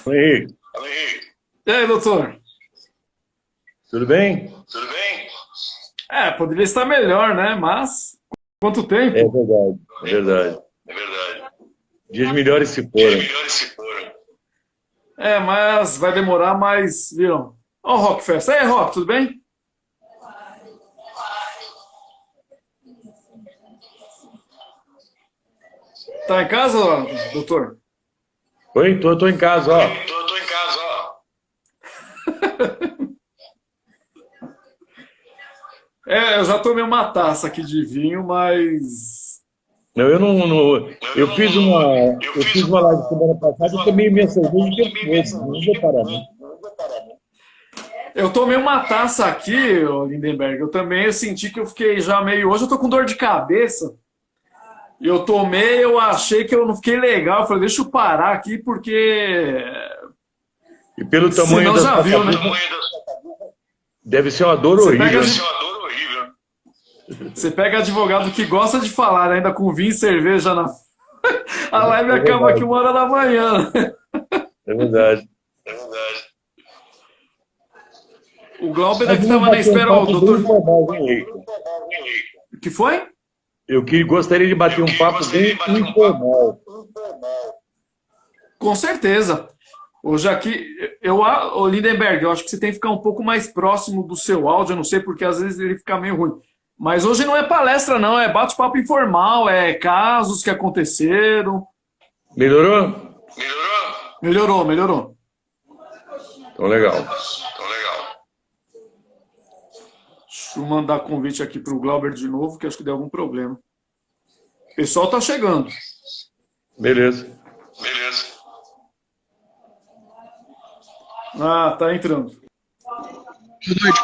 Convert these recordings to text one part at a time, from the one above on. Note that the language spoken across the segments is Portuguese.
Oi, Henrique. E aí, doutor? Tudo bem? Poderia estar melhor, né? Mas, quanto É tempo? verdade, é verdade. Dias melhores se foram. Mas vai demorar mais, viu? Ó, o Rockfest. E aí, Rock, tudo bem? Tá em casa, doutor? Oi, tô em casa, ó. Eu já tomei uma taça aqui de vinho, mas. Não, eu fiz uma live semana passada e tomei minha cerveja o tempo todo. Não vou parar, não. Eu tomei uma taça aqui, ô Lindenberg. Eu também senti que eu fiquei já meio. Hoje eu tô com dor de cabeça. E eu tomei, eu achei que eu não fiquei legal. Eu falei, deixa eu parar aqui, porque. E pelo tamanho Senão da já sua viu, né? cabeça, deve ser uma dor Você pega, horrível, né? você pega advogado que gosta de falar, né? Ainda com vinho e cerveja na. A live É acaba aqui verdade, 1 hora da manhã. é verdade. O Glauber Mas aqui vamos tava na bater um espera, ó, o papo bem doutor. informal, hein, Henrique? O que foi? Gostaria de bater um papo bem informal. Com certeza. Hoje aqui, ô Lindenberg, eu acho que você tem que ficar um pouco mais próximo do seu áudio, eu não sei porque às vezes ele fica meio ruim. Mas hoje não é palestra, não, é bate-papo informal, é casos que aconteceram. Melhorou? Melhorou, melhorou. Então, legal. Deixa eu mandar convite aqui para o Glauber de novo, que acho que deu algum problema. O pessoal tá chegando. Beleza. Ah, tá entrando.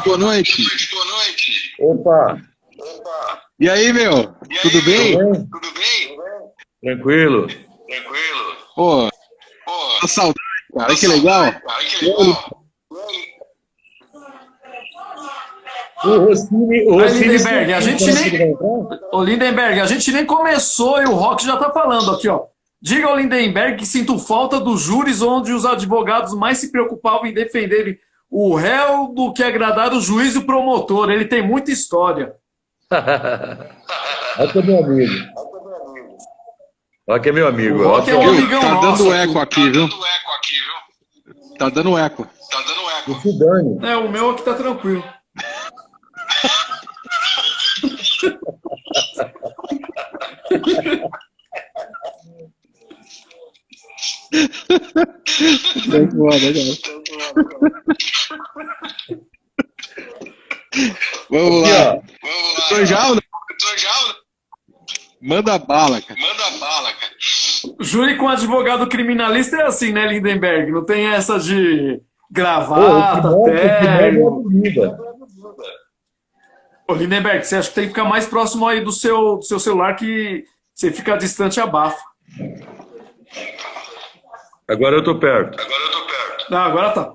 Boa noite. Opa, E aí, meu? Tudo bem? tudo bem? Tranquilo. Pô, tá saudade, cara. Que legal. O Aí, Rossini Lindenberg, a gente sabe que vai nem. entrar? Ô, Lindenberg, a gente nem começou e o Rock já tá falando aqui, ó. Diga ao Lindenberg que sinto falta dos júris onde os advogados mais se preocupavam em defender o réu do que agradar o juiz e o promotor. Ele tem muita história. Olha que é meu amigo. Olha que é meu amigo. O Rock é um Viu? amigão Tá nosso dando aqui. eco aqui, viu? Tá dando eco. Que se dane. O meu aqui tá tranquilo. Tá foda, cara. Vamos Aqui, lá. ó. Doutor Jaula? Manda bala, cara. Júri com advogado criminalista é assim, né, Lindenberg? Não tem essa de Pô, gravata, o que move é a terno. bebida. Ô, Lindenberg, você acha que tem que ficar mais próximo aí do seu celular que você fica distante e abafa. Agora eu tô perto. Ah, agora tá.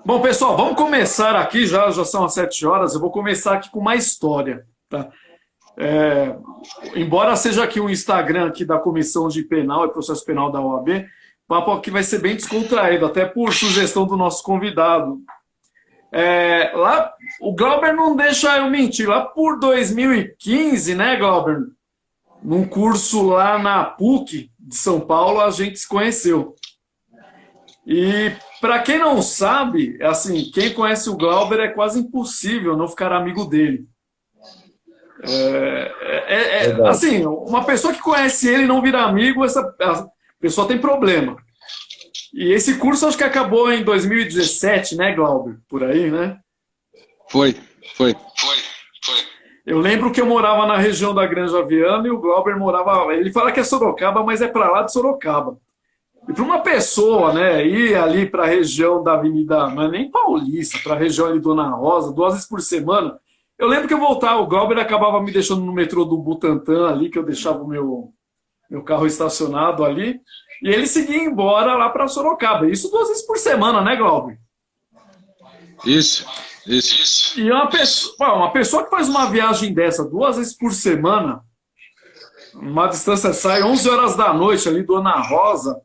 Bom, pessoal, vamos começar aqui, já são as 7 horas, eu vou começar aqui com uma história, tá? Embora seja aqui um Instagram aqui da Comissão de Penal e Processo Penal da OAB, o papo aqui vai ser bem descontraído, até por sugestão do nosso convidado. Lá, o Glauber não deixa eu mentir, lá por 2015, né, Glauber? Num curso lá na PUC de São Paulo, a gente se conheceu. E para quem não sabe, assim, quem conhece o Glauber é quase impossível não ficar amigo dele. Verdade. Assim, uma pessoa que conhece ele e não vira amigo, essa pessoa tem problema. E esse curso acho que acabou em 2017, né, Glauber? Por aí, né? Foi. Eu lembro que eu morava na região da Granja Viana e o Glauber morava. Ele fala que é Sorocaba, mas é para lá de Sorocaba. E para uma pessoa, né, ir ali para a região da Avenida, não é nem Paulista, para a região ali de Dona Rosa, 2 vezes por semana. Eu lembro que eu voltava, o Glauber acabava me deixando no metrô do Butantã ali, que eu deixava o meu carro estacionado ali, e ele seguia embora lá para Sorocaba. Isso 2 vezes por semana, né, Glauber? Isso. E uma pessoa que faz uma viagem dessa 2 vezes por semana, uma distância sai 11 horas da noite ali do Ana Rosa,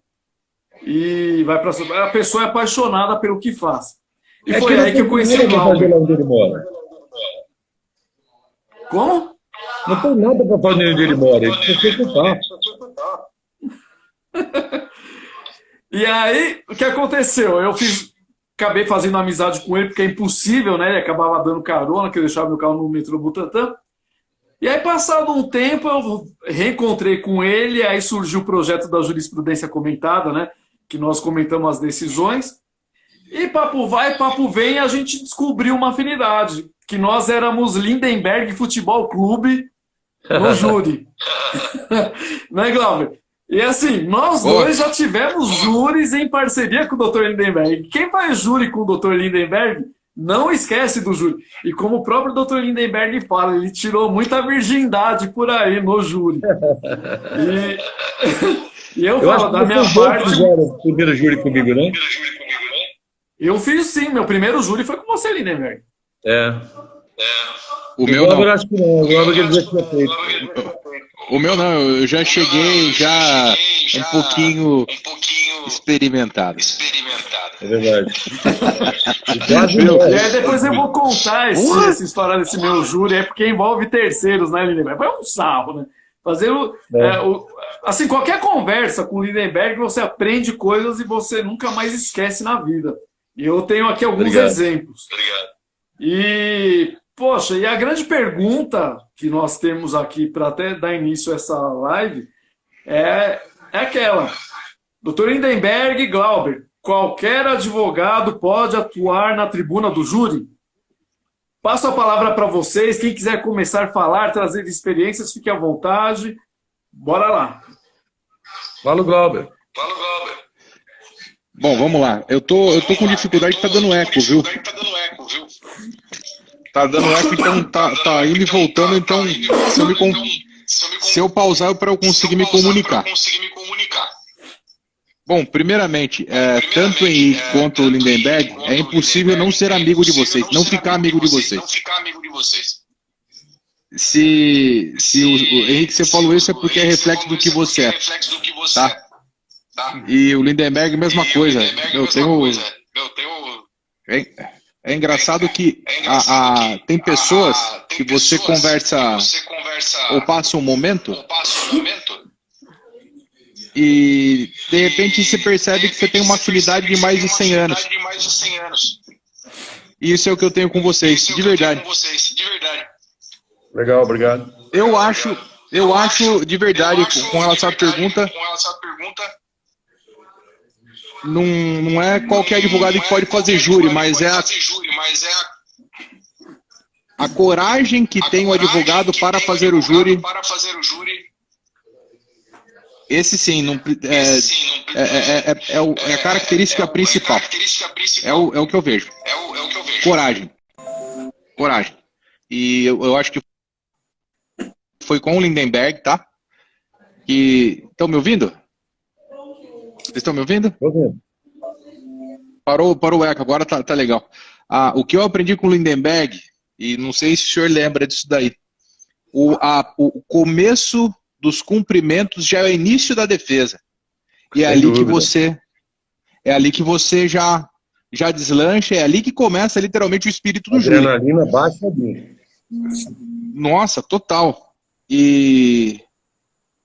e vai para a pessoa é apaixonada pelo que faz. E É foi que aí que eu conheci o não tem nada pra fazer Glauber. lá onde ele mora. Como? Não tem nada para fazer onde ele mora. Ele precisa ocupar. E aí, o que aconteceu? Acabei fazendo amizade com ele, porque é impossível, né? Ele acabava dando carona, que eu deixava meu carro no metrô Butantã. E aí, passado um tempo, eu reencontrei com ele, aí surgiu o projeto da jurisprudência comentada, né? Que nós comentamos as decisões. E papo vai, papo vem, a gente descobriu uma afinidade, que nós éramos Lindenberg Futebol Clube no júri. Né, Glauber? E assim, nós dois já tivemos júris em parceria com o Dr. Lindenberg. Quem faz júri com o Dr. Lindenberg não esquece do júri. E como o próprio Dr. Lindenberg fala, ele tirou muita virgindade por aí no júri. E eu falo, da minha parte. Fizeram o primeiro júri comigo, né? Eu fiz sim, meu primeiro júri foi com você, Lindenberg. É. O meu não. Eu acho que não. O Glauber ele já tinha feito. O meu não, eu já cheguei já um pouquinho experimentado. É verdade. E aí depois eu vou contar essa história desse meu júri, é porque envolve terceiros, né, Lindenberg? Foi um sarro, né? Assim, qualquer conversa com o Lindenberg, você aprende coisas e você nunca mais esquece na vida. E eu tenho aqui alguns exemplos. E, poxa, e a grande pergunta que nós temos aqui para até dar início a essa live é aquela. Dr. Lindenberg e Glauber, qualquer advogado pode atuar na tribuna do júri? Passo a palavra para vocês. Quem quiser começar a falar, trazer experiências, fique à vontade. Bora lá. Fala, Glauber. Bom, vamos lá. Eu tô com dificuldade que tá dando eco, viu? Tá dando eco, então tá indo e voltando, então se eu pausar para eu conseguir me comunicar. Bom, primeiramente, tanto o Henrique quanto o Lindenberg, é impossível não ser amigo de vocês, não ficar amigo de vocês. Se o Henrique, você falou isso, é porque é reflexo do que você é, tá? E o Lindenberg, mesma coisa. É engraçado que tem pessoas que você conversa ou passa um momento e de repente você percebe que você tem uma afinidade de mais de 100 anos. E isso é o que eu tenho com vocês, de verdade. Legal, obrigado. Eu acho de verdade, com relação à pergunta, não é qualquer advogado que pode fazer júri, mas é a coragem que tem o advogado para fazer o júri. Esse sim, é a característica principal. É o que eu vejo. Coragem. E eu acho que foi com o Lindenberg, tá? Estão me ouvindo? Vocês estão me ouvindo? Tô vendo. Parou o eco, agora tá legal. O que eu aprendi com o Lindenberg, e não sei se o senhor lembra disso daí, o começo dos cumprimentos já é o início da defesa. E é ali que você já deslancha, é ali que começa literalmente o espírito do júri. Adrenalina baixa ali. Nossa, total. E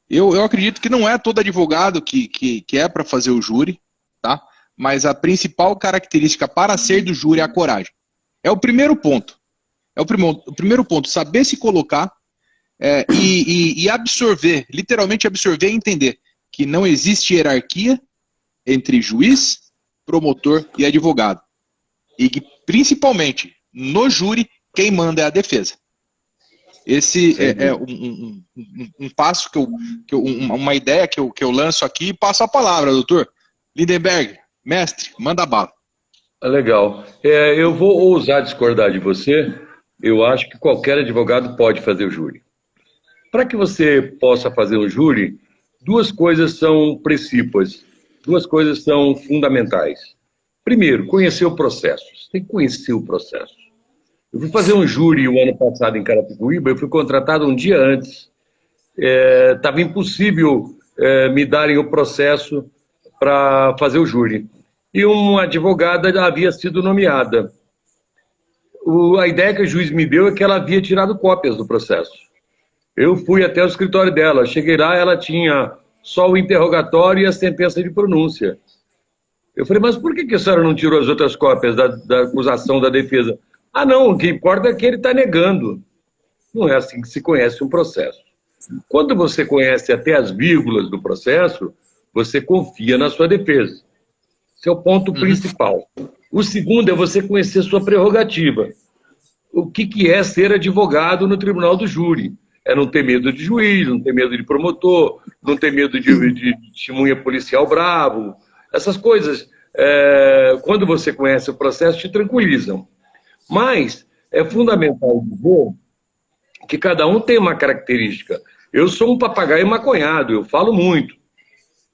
eu acredito que não é todo advogado que é para fazer o júri, tá? Mas a principal característica para ser do júri é a coragem. É o primeiro ponto. O primeiro ponto, saber se colocar e absorver, literalmente absorver e entender que não existe hierarquia entre juiz, promotor e advogado. E que, principalmente, no júri, quem manda é a defesa. Esse é um passo uma ideia que eu lanço aqui e passo a palavra, doutor Lindenberg, mestre, manda bala. Legal. Eu vou ousar discordar de você. Eu acho que qualquer advogado pode fazer o júri. Para que você possa fazer o júri, duas coisas são princípios, duas coisas são fundamentais. Primeiro, conhecer o processo. Você tem que conhecer o processo. Eu fui fazer um júri o ano passado em Carapicuíba, eu fui contratado um dia antes. Estava impossível me darem o processo para fazer o júri. E uma advogada já havia sido nomeada. A ideia que o juiz me deu é que ela havia tirado cópias do processo. Eu fui até o escritório dela, cheguei lá, ela tinha só o interrogatório e a sentença de pronúncia. Eu falei, mas por que a senhora não tirou as outras cópias da acusação da defesa? Ah, não, o que importa é que ele está negando. Não é assim que se conhece um processo. Quando você conhece até as vírgulas do processo, você confia na sua defesa. Esse é o ponto principal. O segundo é você conhecer sua prerrogativa. O que é ser advogado no tribunal do júri? É não ter medo de juiz, não ter medo de promotor, não ter medo de testemunha policial bravo. Essas coisas, quando você conhece o processo, te tranquilizam. Mas é fundamental dizer que cada um tem uma característica. Eu sou um papagaio maconhado, eu falo muito.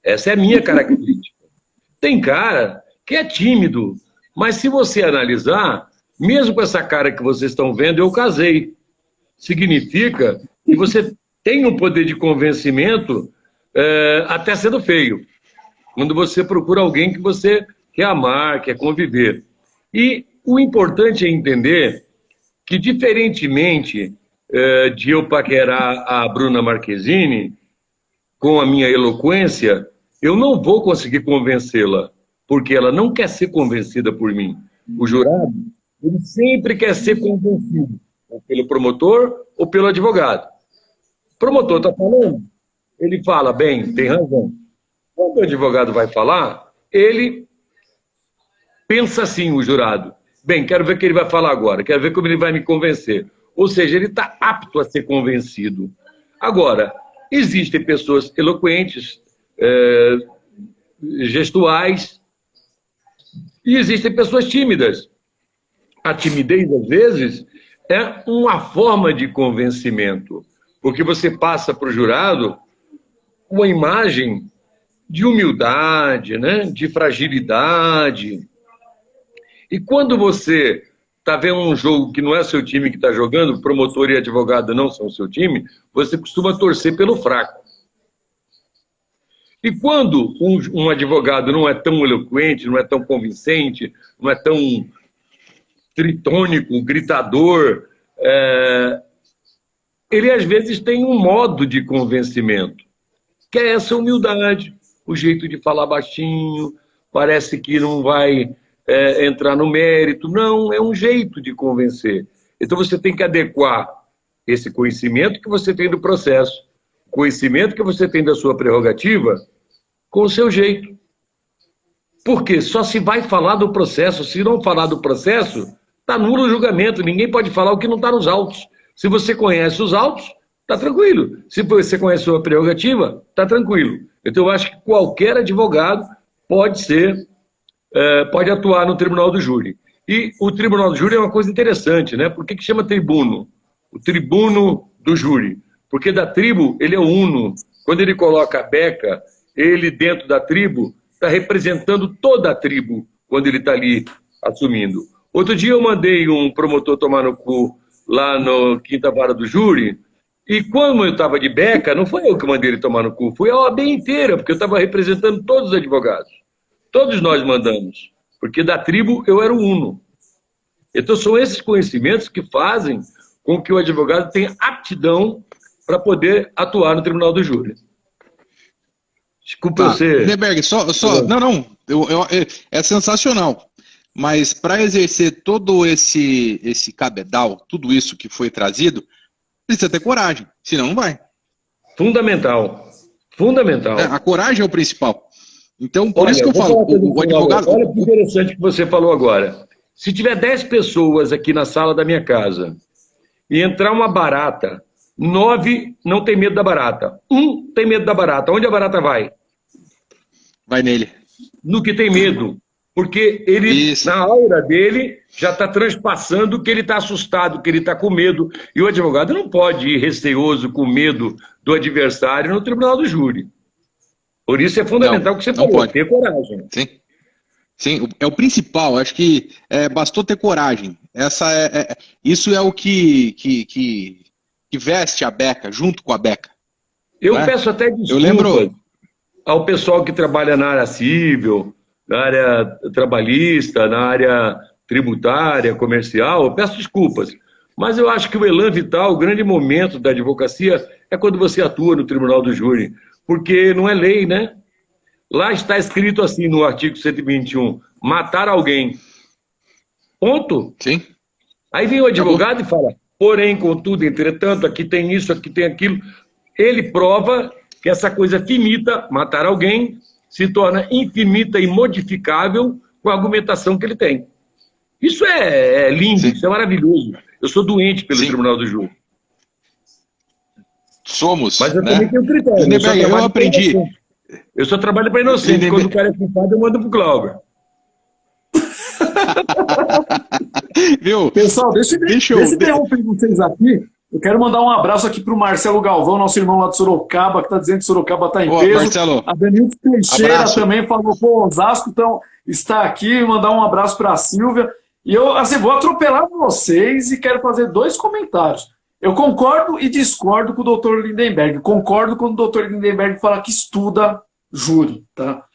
Essa é a minha característica. Tem cara que é tímido, mas se você analisar, mesmo com essa cara que vocês estão vendo, eu casei. Significa que você tem um poder de convencimento até sendo feio. Quando você procura alguém que você quer amar, quer conviver. E o importante é entender que, diferentemente de eu paquerar a Bruna Marquezine, com a minha eloquência, eu não vou conseguir convencê-la, porque ela não quer ser convencida por mim. O jurado, ele sempre quer ser convencido, ou pelo promotor ou pelo advogado. O promotor está falando, ele fala, bem, tem razão. Quando o advogado vai falar, ele pensa assim, o jurado. Bem, quero ver o que ele vai falar agora, quero ver como ele vai me convencer. Ou seja, ele está apto a ser convencido. Agora, existem pessoas eloquentes, gestuais, e existem pessoas tímidas. A timidez, às vezes, é uma forma de convencimento, porque você passa para o jurado uma imagem de humildade, né? De fragilidade. E quando você está vendo um jogo que não é seu time que está jogando, promotor e advogado não são seu time, você costuma torcer pelo fraco. E quando um advogado não é tão eloquente, não é tão convincente, não é tão tritônico, gritador, ele às vezes tem um modo de convencimento, que é essa humildade, o jeito de falar baixinho, parece que não vai entrar no mérito. Não, é um jeito de convencer. Então você tem que adequar esse conhecimento que você tem do processo, conhecimento que você tem da sua prerrogativa, com o seu jeito. Porque só se vai falar do processo. Se não falar do processo, está nulo o julgamento. Ninguém pode falar o que não está nos autos. Se você conhece os autos, está tranquilo. Se você conhece a sua prerrogativa, está tranquilo. Então eu acho que qualquer advogado pode atuar no tribunal do júri. E o tribunal do júri é uma coisa interessante, né? Por que chama tribuno? O tribuno do júri. Porque da tribo ele é uno. Quando ele coloca a beca, ele dentro da tribo está representando toda a tribo quando ele está ali assumindo. Outro dia eu mandei um promotor tomar no cu lá no Quinta Vara do Júri, e quando eu estava de beca, não foi eu que mandei ele tomar no cu, foi a OAB inteira, porque eu estava representando todos os advogados. Todos nós mandamos, porque da tribo eu era o uno. Então são esses conhecimentos que fazem com que o advogado tenha aptidão para poder atuar no tribunal do júri. Desculpa você... Lindenberg, não, é sensacional. Mas para exercer todo esse cabedal, tudo isso que foi trazido, precisa ter coragem, senão não vai. Fundamental. A coragem é o principal. Então, por isso que eu falo, o advogado... Olha que interessante que você falou agora. Se tiver 10 pessoas aqui na sala da minha casa e entrar uma barata, 9 não tem medo da barata, 1 tem medo da barata. Onde a barata vai? Vai nele. No que tem medo. Porque ele, na aura dele, já está transpassando que ele está assustado, que ele está com medo. E o advogado não pode ir receoso, com medo do adversário no tribunal do júri. Por isso é fundamental que você falou, ter coragem. Sim, é o principal. Acho que bastou ter coragem. Isso é o que veste a beca, junto com a beca. Eu peço até desculpas. Eu lembro... ao pessoal que trabalha na área civil, na área trabalhista, na área tributária, comercial, eu peço desculpas. Mas eu acho que o elan vital, o grande momento da advocacia, é quando você atua no tribunal do júri, porque não é lei, né? Lá está escrito assim no artigo 121, matar alguém. Ponto. Sim. Aí vem o advogado e fala, porém, contudo, entretanto, aqui tem isso, aqui tem aquilo. Ele prova que essa coisa finita, matar alguém, se torna infinita e modificável com a argumentação que ele tem. Isso é lindo, Sim. isso é maravilhoso. Eu sou doente pelo Sim. tribunal do júri. Somos, Mas eu né? também tenho critério. Lindenberg, eu aprendi. Eu só trabalho para inocente. Lindenberg. Quando o cara é culpado, eu mando pro Glauber. Viu? Pessoal, deixa eu eu- interromper vocês aqui. Eu quero mandar um abraço aqui para o Marcelo Galvão, nosso irmão lá de Sorocaba, que está dizendo que Sorocaba está em Ô, peso. Marcelo, A Danilde Teixeira abraço. também falou, pô, Osasco então, está aqui. Mandar um abraço para a Silvia. E eu assim, vou atropelar vocês e quero fazer 2 comentários. Eu concordo e discordo com o Dr. Lindenberg. Concordo quando o Dr. Lindenberg fala que estuda júri, tá?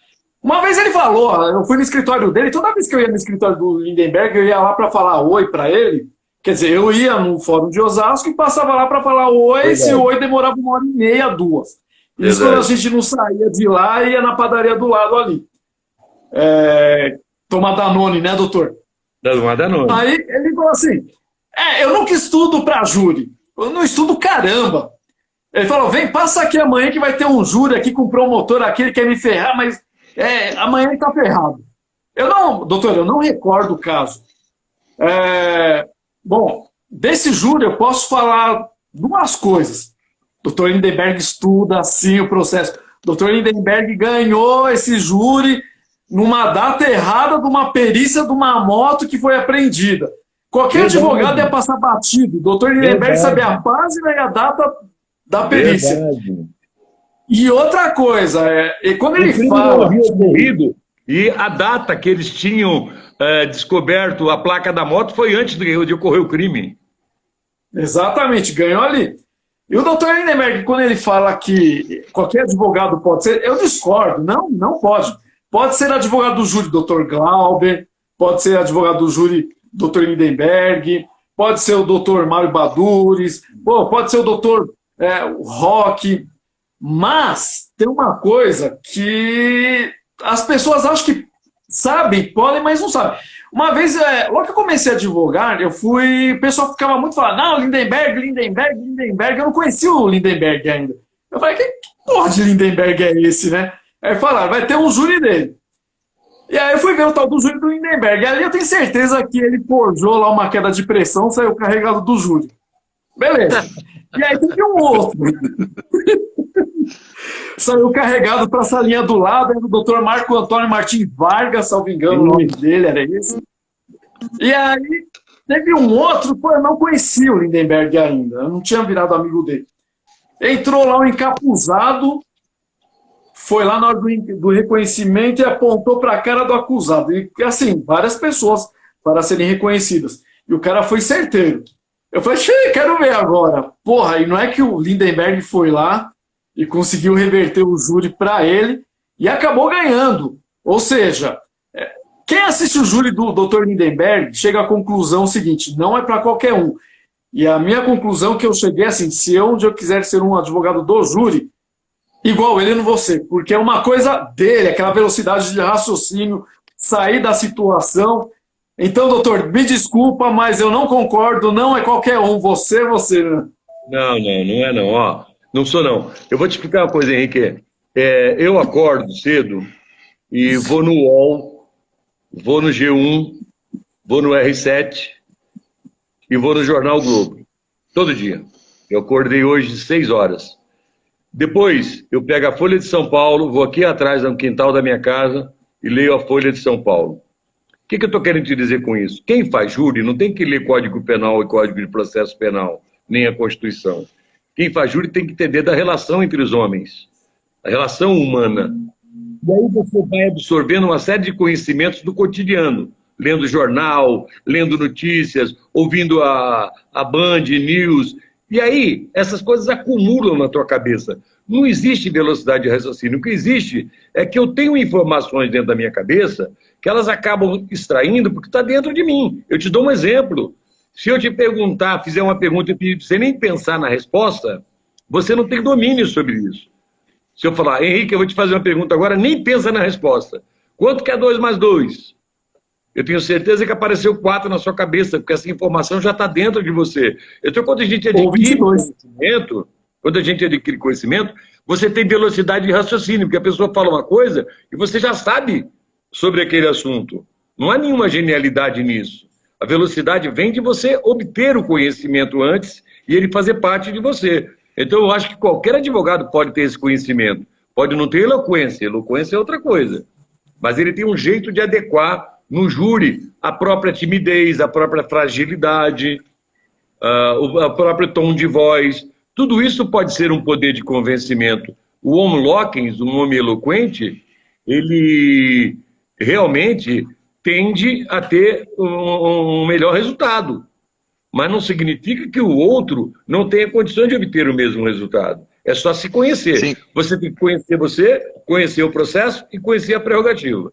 Uma vez ele falou, eu fui no escritório dele, toda vez que eu ia no escritório do Lindenberg, eu ia lá para falar oi para ele. Quer dizer, eu ia no fórum de Osasco e passava lá para falar oi, Verdade. esse oi demorava 1h30, 2. Isso Verdade. quando a gente não saía de lá e ia na padaria do lado ali. Tomar Danone, né, doutor? Nada não. Aí ele falou assim, eu nunca estudo para júri, eu não estudo caramba. Ele falou, vem, passa aqui amanhã que vai ter um júri aqui com o promotor aqui, ele quer me ferrar, mas amanhã ele tá ferrado. Doutor, eu não recordo o caso. Bom, desse júri eu posso falar 2 coisas. Dr. Lindenberg estuda assim o processo. Dr. Lindenberg ganhou esse júri numa data errada de uma perícia de uma moto que foi apreendida. Qualquer Verdade. advogado ia passar batido. Dr. Lindenberg Verdade. sabia a página e a data da perícia. Verdade. E outra coisa, e quando O ele crime não fala... havia ocorrido e a data que eles tinham descoberto a placa da moto foi antes de ocorrer o crime. Exatamente, ganhou ali. E o doutor Lindenberg, quando ele fala que qualquer advogado pode ser, eu discordo, não pode. Pode ser advogado do júri doutor Glauber, pode ser advogado do júri doutor Lindenberg, pode ser o doutor Mário Badures, pode ser o doutor Roque, mas tem uma coisa que as pessoas acham que sabem, podem, mas não sabem. Uma vez, logo que eu comecei a advogar, o pessoal ficava muito falando, não, Lindenberg, eu não conhecia o Lindenberg ainda. Eu falei, que porra de Lindenberg é esse, né? Aí falaram, vai ter um júri dele. E aí eu fui ver o tal do júri do Lindenberg. E ali eu tenho certeza que ele forjou lá uma queda de pressão, saiu carregado do júri. Beleza. E aí teve um outro. Saiu carregado para a salinha do lado, era o doutor Marco Antônio Martins Vargas, salvo engano, o nome dele era esse. E aí teve um outro, eu não conhecia o Lindenberg ainda, eu não tinha virado amigo dele. Entrou lá um encapuzado, foi lá na hora do reconhecimento e apontou para a cara do acusado. E assim, várias pessoas para serem reconhecidas. E o cara foi certeiro. Eu falei, quero ver agora. Porra, e não é que o Lindenberg foi lá e conseguiu reverter o júri para ele e acabou ganhando. Ou seja, quem assiste o júri do Dr. Lindenberg chega à conclusão seguinte, não é para qualquer um. E a minha conclusão que eu cheguei assim, se um dia eu quiser ser um advogado do júri, igual ele, eu não vou ser, porque é uma coisa dele, aquela velocidade de raciocínio, sair da situação. Então, doutor, me desculpa, mas eu não concordo, não é qualquer um, você. Né? Não é não, ó. Não sou não. Eu vou te explicar uma coisa, Henrique. Eu acordo cedo e vou no UOL, vou no G1, vou no R7 e vou no Jornal Globo. Todo dia. Eu acordei hoje de 6 horas. Depois, eu pego a Folha de São Paulo, vou aqui atrás no quintal da minha casa e leio a Folha de São Paulo. O que eu estou querendo te dizer com isso? Quem faz júri não tem que ler Código Penal e Código de Processo Penal, nem a Constituição. Quem faz júri tem que entender da relação entre os homens, a relação humana. E aí você vai absorvendo uma série de conhecimentos do cotidiano, lendo jornal, lendo notícias, ouvindo a Band News, E aí, essas coisas acumulam na tua cabeça. Não existe velocidade de raciocínio. O que existe é que eu tenho informações dentro da minha cabeça que elas acabam extraindo porque está dentro de mim. Eu te dou um exemplo. Se eu te perguntar, fizer uma pergunta e pedir para você nem pensar na resposta, você não tem domínio sobre isso. Se eu falar, Henrique, eu vou te fazer uma pergunta agora, nem pensa na resposta. Quanto que é 2 mais 2? Eu tenho certeza que apareceu 4 na sua cabeça, porque essa informação já está dentro de você. Então, quando a gente adquire conhecimento, você tem velocidade de raciocínio, porque a pessoa fala uma coisa e você já sabe sobre aquele assunto. Não há nenhuma genialidade nisso. A velocidade vem de você obter o conhecimento antes e ele fazer parte de você. Então, eu acho que qualquer advogado pode ter esse conhecimento. Pode não ter eloquência. Eloquência é outra coisa. Mas ele tem um jeito de adequar no júri a própria timidez, a própria fragilidade, o próprio tom de voz. Tudo isso pode ser um poder de convencimento. O Homo loquens, um homem eloquente, ele realmente tende a ter um melhor resultado. Mas não significa que o outro não tenha condições de obter o mesmo resultado. É só se conhecer. Sim. Você tem que conhecer você, conhecer o processo e conhecer a prerrogativa.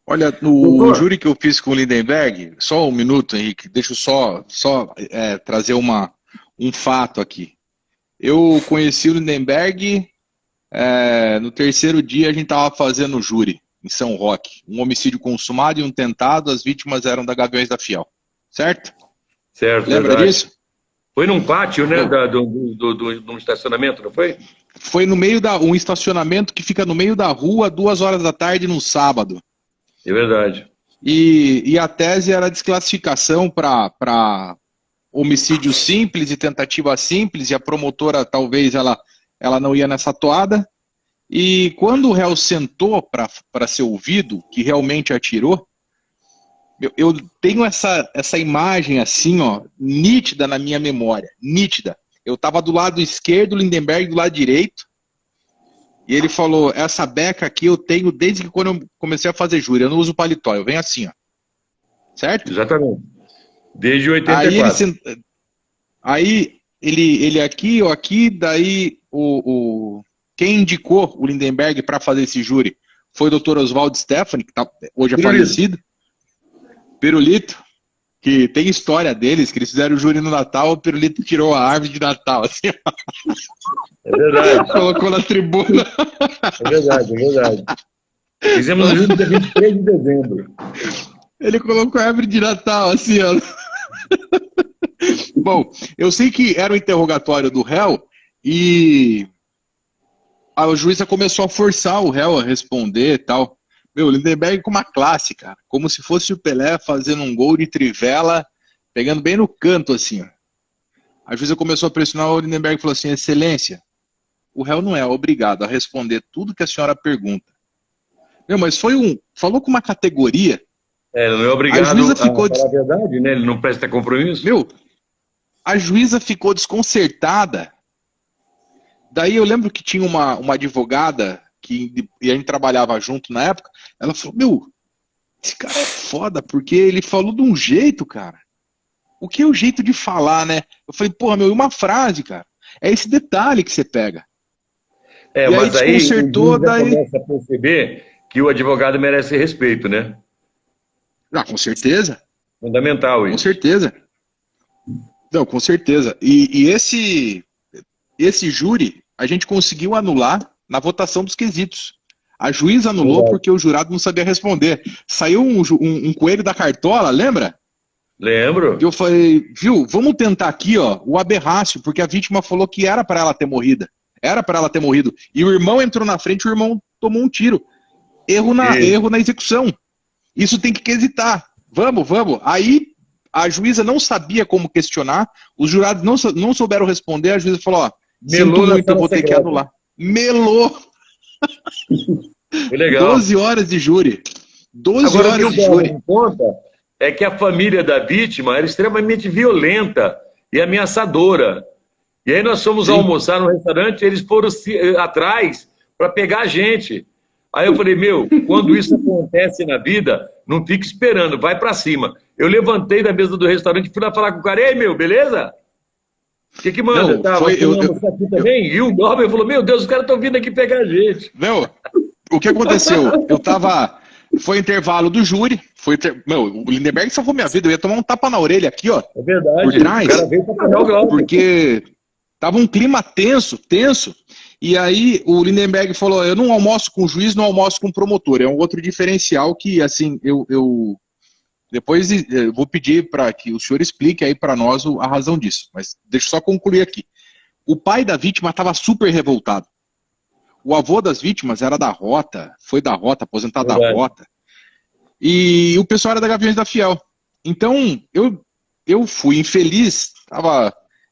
Olha, no júri que eu fiz com o Lindenberg, só um minuto, Henrique, deixa eu só trazer um fato aqui. Eu conheci o Lindenberg, no terceiro dia a gente estava fazendo o júri em São Roque. Um homicídio consumado e um tentado, as vítimas eram da Gaviões da Fiel. Certo? Certo. Lembra verdade. disso? Foi num pátio, né, de um estacionamento, não foi? Foi no meio um estacionamento que fica no meio da rua, 2 horas da tarde, num sábado. É verdade. E a tese era desclassificação para homicídio simples e tentativa simples, e a promotora talvez ela não ia nessa toada. E quando o réu sentou para ser ouvido, que realmente atirou, eu tenho essa imagem assim, ó, nítida na minha memória, nítida. Eu estava do lado esquerdo, o Lindenberg do lado direito, e ele falou, essa beca aqui eu tenho desde que quando eu comecei a fazer júri, eu não uso paletó, eu venho assim, ó. Certo? Exatamente. Desde 84. Aí ele aqui, eu aqui, daí quem indicou o Lindenberg para fazer esse júri foi o Dr. Oswaldo Stefani, que hoje é falecido. Pirulito, que tem história deles, que eles fizeram o júri no Natal, o Pirulito tirou a árvore de Natal, assim, É verdade. Colocou na tribuna. É verdade. Fizemos o júri dia 23 de dezembro. Ele colocou a árvore de Natal, assim, ó. Bom, eu sei que era o interrogatório do réu e a juíza começou a forçar o réu a responder e tal. Meu, Lindenberg com uma classe, cara. Como se fosse o Pelé fazendo um gol de trivela, pegando bem no canto, assim, ó. A juíza começou a pressionar o Lindenberg e falou assim, excelência, o réu não é obrigado a responder tudo que a senhora pergunta. Meu, mas falou com uma categoria. Ele não é obrigado a juíza ficou a falar a verdade, né? Ele não presta compromisso. Meu, a juíza ficou desconcertada. Daí eu lembro que tinha uma advogada e a gente trabalhava junto na época, ela falou, meu, esse cara é foda, porque ele falou de um jeito, cara. O que é o jeito de falar, né? Eu falei, porra, meu, e uma frase, cara. É esse detalhe que você pega. E mas aí desconcertou, daí começa a perceber que o advogado merece respeito, né? Ah, com certeza. Fundamental isso. Com certeza. Não, com certeza. E esse júri, a gente conseguiu anular na votação dos quesitos. A juíza anulou porque o jurado não sabia responder. Saiu um coelho da cartola, lembra? Lembro. Eu falei, viu, vamos tentar aqui, ó, o aberrácio, porque a vítima falou que era para ela ter morrido. Era para ela ter morrido. E o irmão entrou na frente, o irmão tomou um tiro. Erro na execução. Isso tem que quesitar. Vamos. Aí a juíza não sabia como questionar, os jurados não souberam responder, a juíza falou, ó, sinto muito, eu vou ter que anular. Melou. Que legal. 12 horas de júri. 12 horas de júri. Conta é que a família da vítima era extremamente violenta e ameaçadora. E aí nós fomos almoçar no restaurante, eles foram atrás para pegar a gente. Aí eu falei, meu, quando isso acontece na vida, não fica esperando, vai para cima. Eu levantei da mesa do restaurante e fui lá falar com o cara, ei, meu, beleza? O que manda? Não, Tava foi, aqui também? E o Glauber falou, meu Deus, os caras estão vindo aqui pegar a gente. Meu, o que aconteceu? Eu tava... Foi intervalo do júri. Meu, o Lindenberg salvou minha vida. Eu ia tomar um tapa na orelha aqui, ó. É verdade. Por trás. O cara veio pra pegar o Glauber. Porque tava um clima tenso. E aí o Lindenberg falou, eu não almoço com juiz, não almoço com promotor. É um outro diferencial que, assim, depois eu vou pedir para que o senhor explique aí para nós a razão disso. Mas deixa eu só concluir aqui. O pai da vítima estava super revoltado. O avô das vítimas era da Rota, foi da Rota, aposentado da Rota. E o pessoal era da Gaviões da Fiel. Então, eu fui infeliz.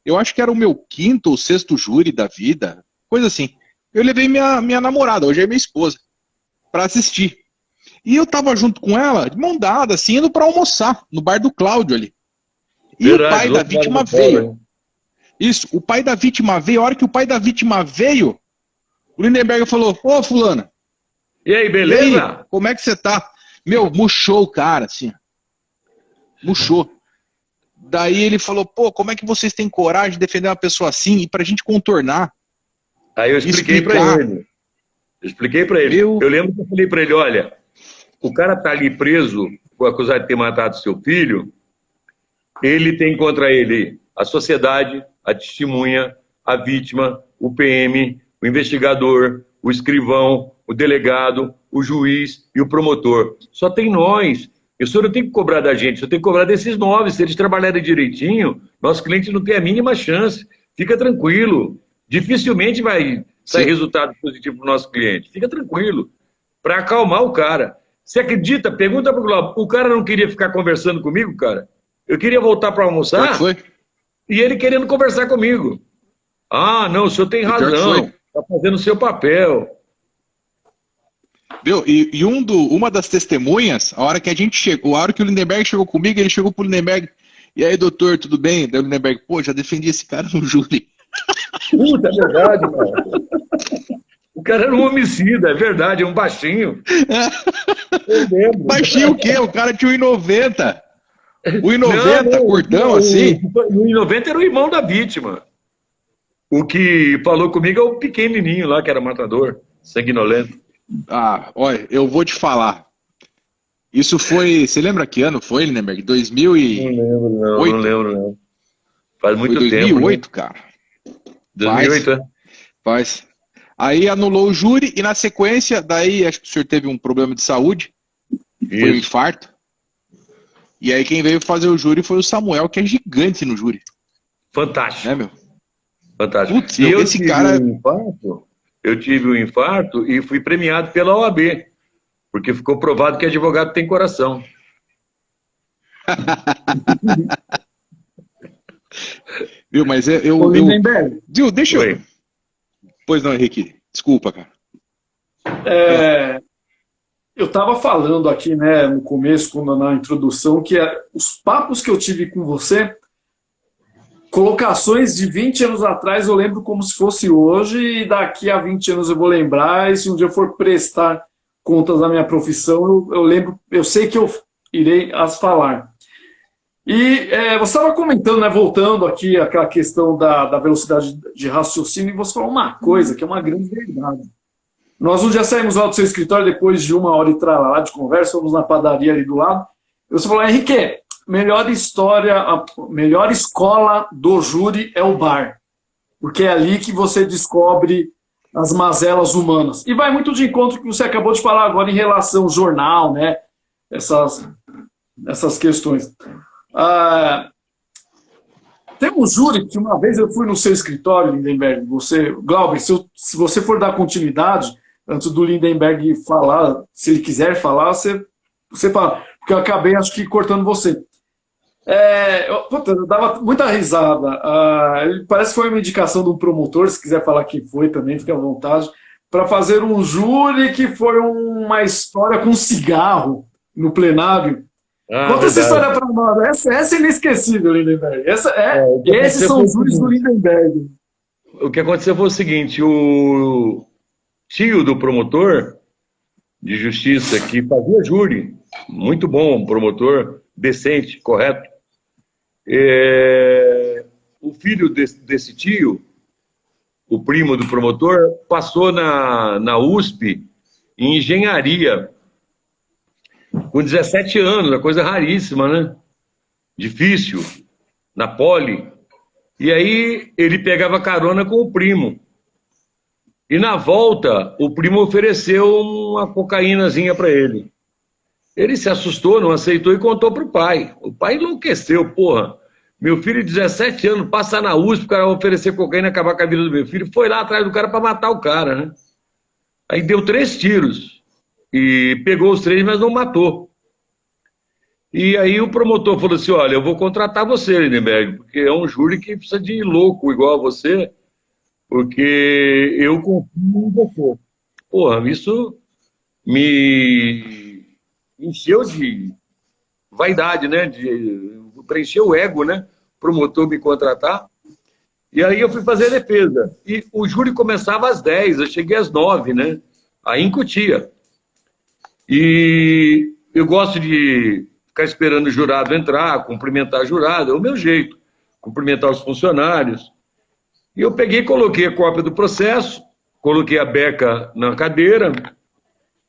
Eu acho que era o meu 5º ou 6º júri da vida, coisa assim. Eu levei minha namorada, hoje é minha esposa, para assistir. E eu tava junto com ela, de mão dada, assim, indo para almoçar, no bar do Cláudio ali. E o pai da vítima veio. Isso, o pai da vítima veio. A hora que o pai da vítima veio, o Lindenberg falou, ô fulana. E aí, beleza? E aí, como é que você tá? Meu, murchou o cara, assim. Murchou. Daí ele falou, pô, como é que vocês têm coragem de defender uma pessoa assim e pra gente contornar? Aí eu expliquei pra ele. Eu lembro que eu falei pra ele, olha, o cara tá ali preso, acusado de ter matado seu filho, ele tem contra ele a sociedade, a testemunha, a vítima, o PM, o investigador, o escrivão, o delegado, o juiz e o promotor. Só tem nós. E o senhor não tem que cobrar da gente, o senhor tem que cobrar desses 9. Se eles trabalharem direitinho, nosso cliente não tem a mínima chance. Fica tranquilo. Dificilmente vai sair resultado positivo para o nosso cliente. Fica tranquilo. Para acalmar o cara. Você acredita? Pergunta para o Glauber. O cara não queria ficar conversando comigo, cara? Eu queria voltar para almoçar e ele querendo conversar comigo. Ah, não, o senhor tem razão. Está fazendo o seu papel. Viu? E uma das testemunhas, a hora que a gente chegou, a hora que o Lindenberg chegou comigo, ele chegou pro Lindenberg, e aí, doutor, tudo bem? Daí o Lindenberg, pô, já defendi esse cara no júri. Puta, é verdade, cara. O cara era um homicida, é verdade, é um baixinho. Baixinho o quê? O cara tinha 1,90. 1,90, curtão, assim. O 1,90 era o irmão da vítima. O que falou comigo é o pequenininho lá, que era matador, sanguinolento. Ah, olha, eu vou te falar. Isso foi... Você lembra que ano foi, Lindenberg? 2008? Não lembro, não. Faz muito foi 2008, tempo. 2008, cara. 2008, é? Faz. Aí anulou o júri e na sequência, daí acho que o senhor teve um problema de saúde. Foi um infarto. E aí quem veio fazer o júri foi o Samuel, que é gigante no júri. Fantástico. Né, meu? Fantástico. Putz, e esse cara... Eu tive um infarto e fui premiado pela OAB, porque ficou provado que advogado tem coração. Viu, mas deixa eu... Pois não, Henrique. Desculpa, cara. Eu estava falando aqui, né, no começo, na introdução, que os papos que eu tive com você, colocações de 20 anos atrás eu lembro como se fosse hoje, e daqui a 20 anos eu vou lembrar, e se um dia eu for prestar contas da minha profissão, eu lembro, eu sei que eu irei as falar. E você estava comentando, né, voltando aqui àquela questão da velocidade de raciocínio, e você falou uma coisa que é uma grande verdade. Nós um dia saímos lá do seu escritório, depois de 1 hora e tralá de conversa, fomos na padaria ali do lado, e você falou, Henrique, melhor história, a melhor escola do júri é o bar, porque é ali que você descobre as mazelas humanas. E vai muito de encontro com o que você acabou de falar agora em relação ao jornal, né? Essas questões. Tem um júri que uma vez eu fui no seu escritório, Lindenberg, Glauber, se você for dar continuidade, antes do Lindenberg falar, se ele quiser falar, você fala, porque eu acabei, acho que, cortando você. Eu dava muita risada. Parece que foi uma indicação de um promotor, se quiser falar que foi também, fique à vontade, para fazer um júri que foi uma história com cigarro no plenário. Conta essa história para nós. Essa é inesquecível, Lindenberg. Esses são os júris do Lindenberg. O que aconteceu foi o seguinte, o tio do promotor de justiça que fazia júri, muito bom, promotor, decente, correto, o filho desse tio, o primo do promotor, passou na USP em engenharia, com 17 anos, uma coisa raríssima, né? Difícil, na Poli. E aí ele pegava carona com o primo. E na volta, o primo ofereceu uma cocaínazinha para ele. Ele se assustou, não aceitou e contou para o pai. O pai enlouqueceu, porra. Meu filho de 17 anos passa na USP, o cara vai oferecer cocaína e acabar com a vida do meu filho. Foi lá atrás do cara para matar o cara, né? Aí deu 3 tiros. E pegou os 3, mas não matou. E aí o promotor falou assim, olha, eu vou contratar você, Lindenberg, porque é um júri que precisa de louco igual a você, porque eu confio em você. Porra, isso me encheu de vaidade, né? Preencheu o ego, né? O promotor me contratar. E aí eu fui fazer a defesa. E o júri começava às 10, eu cheguei às 9, né? Aí em Cotia. E eu gosto de ficar esperando o jurado entrar, cumprimentar o jurado, é o meu jeito, cumprimentar os funcionários. E eu peguei e coloquei a cópia do processo, coloquei a beca na cadeira,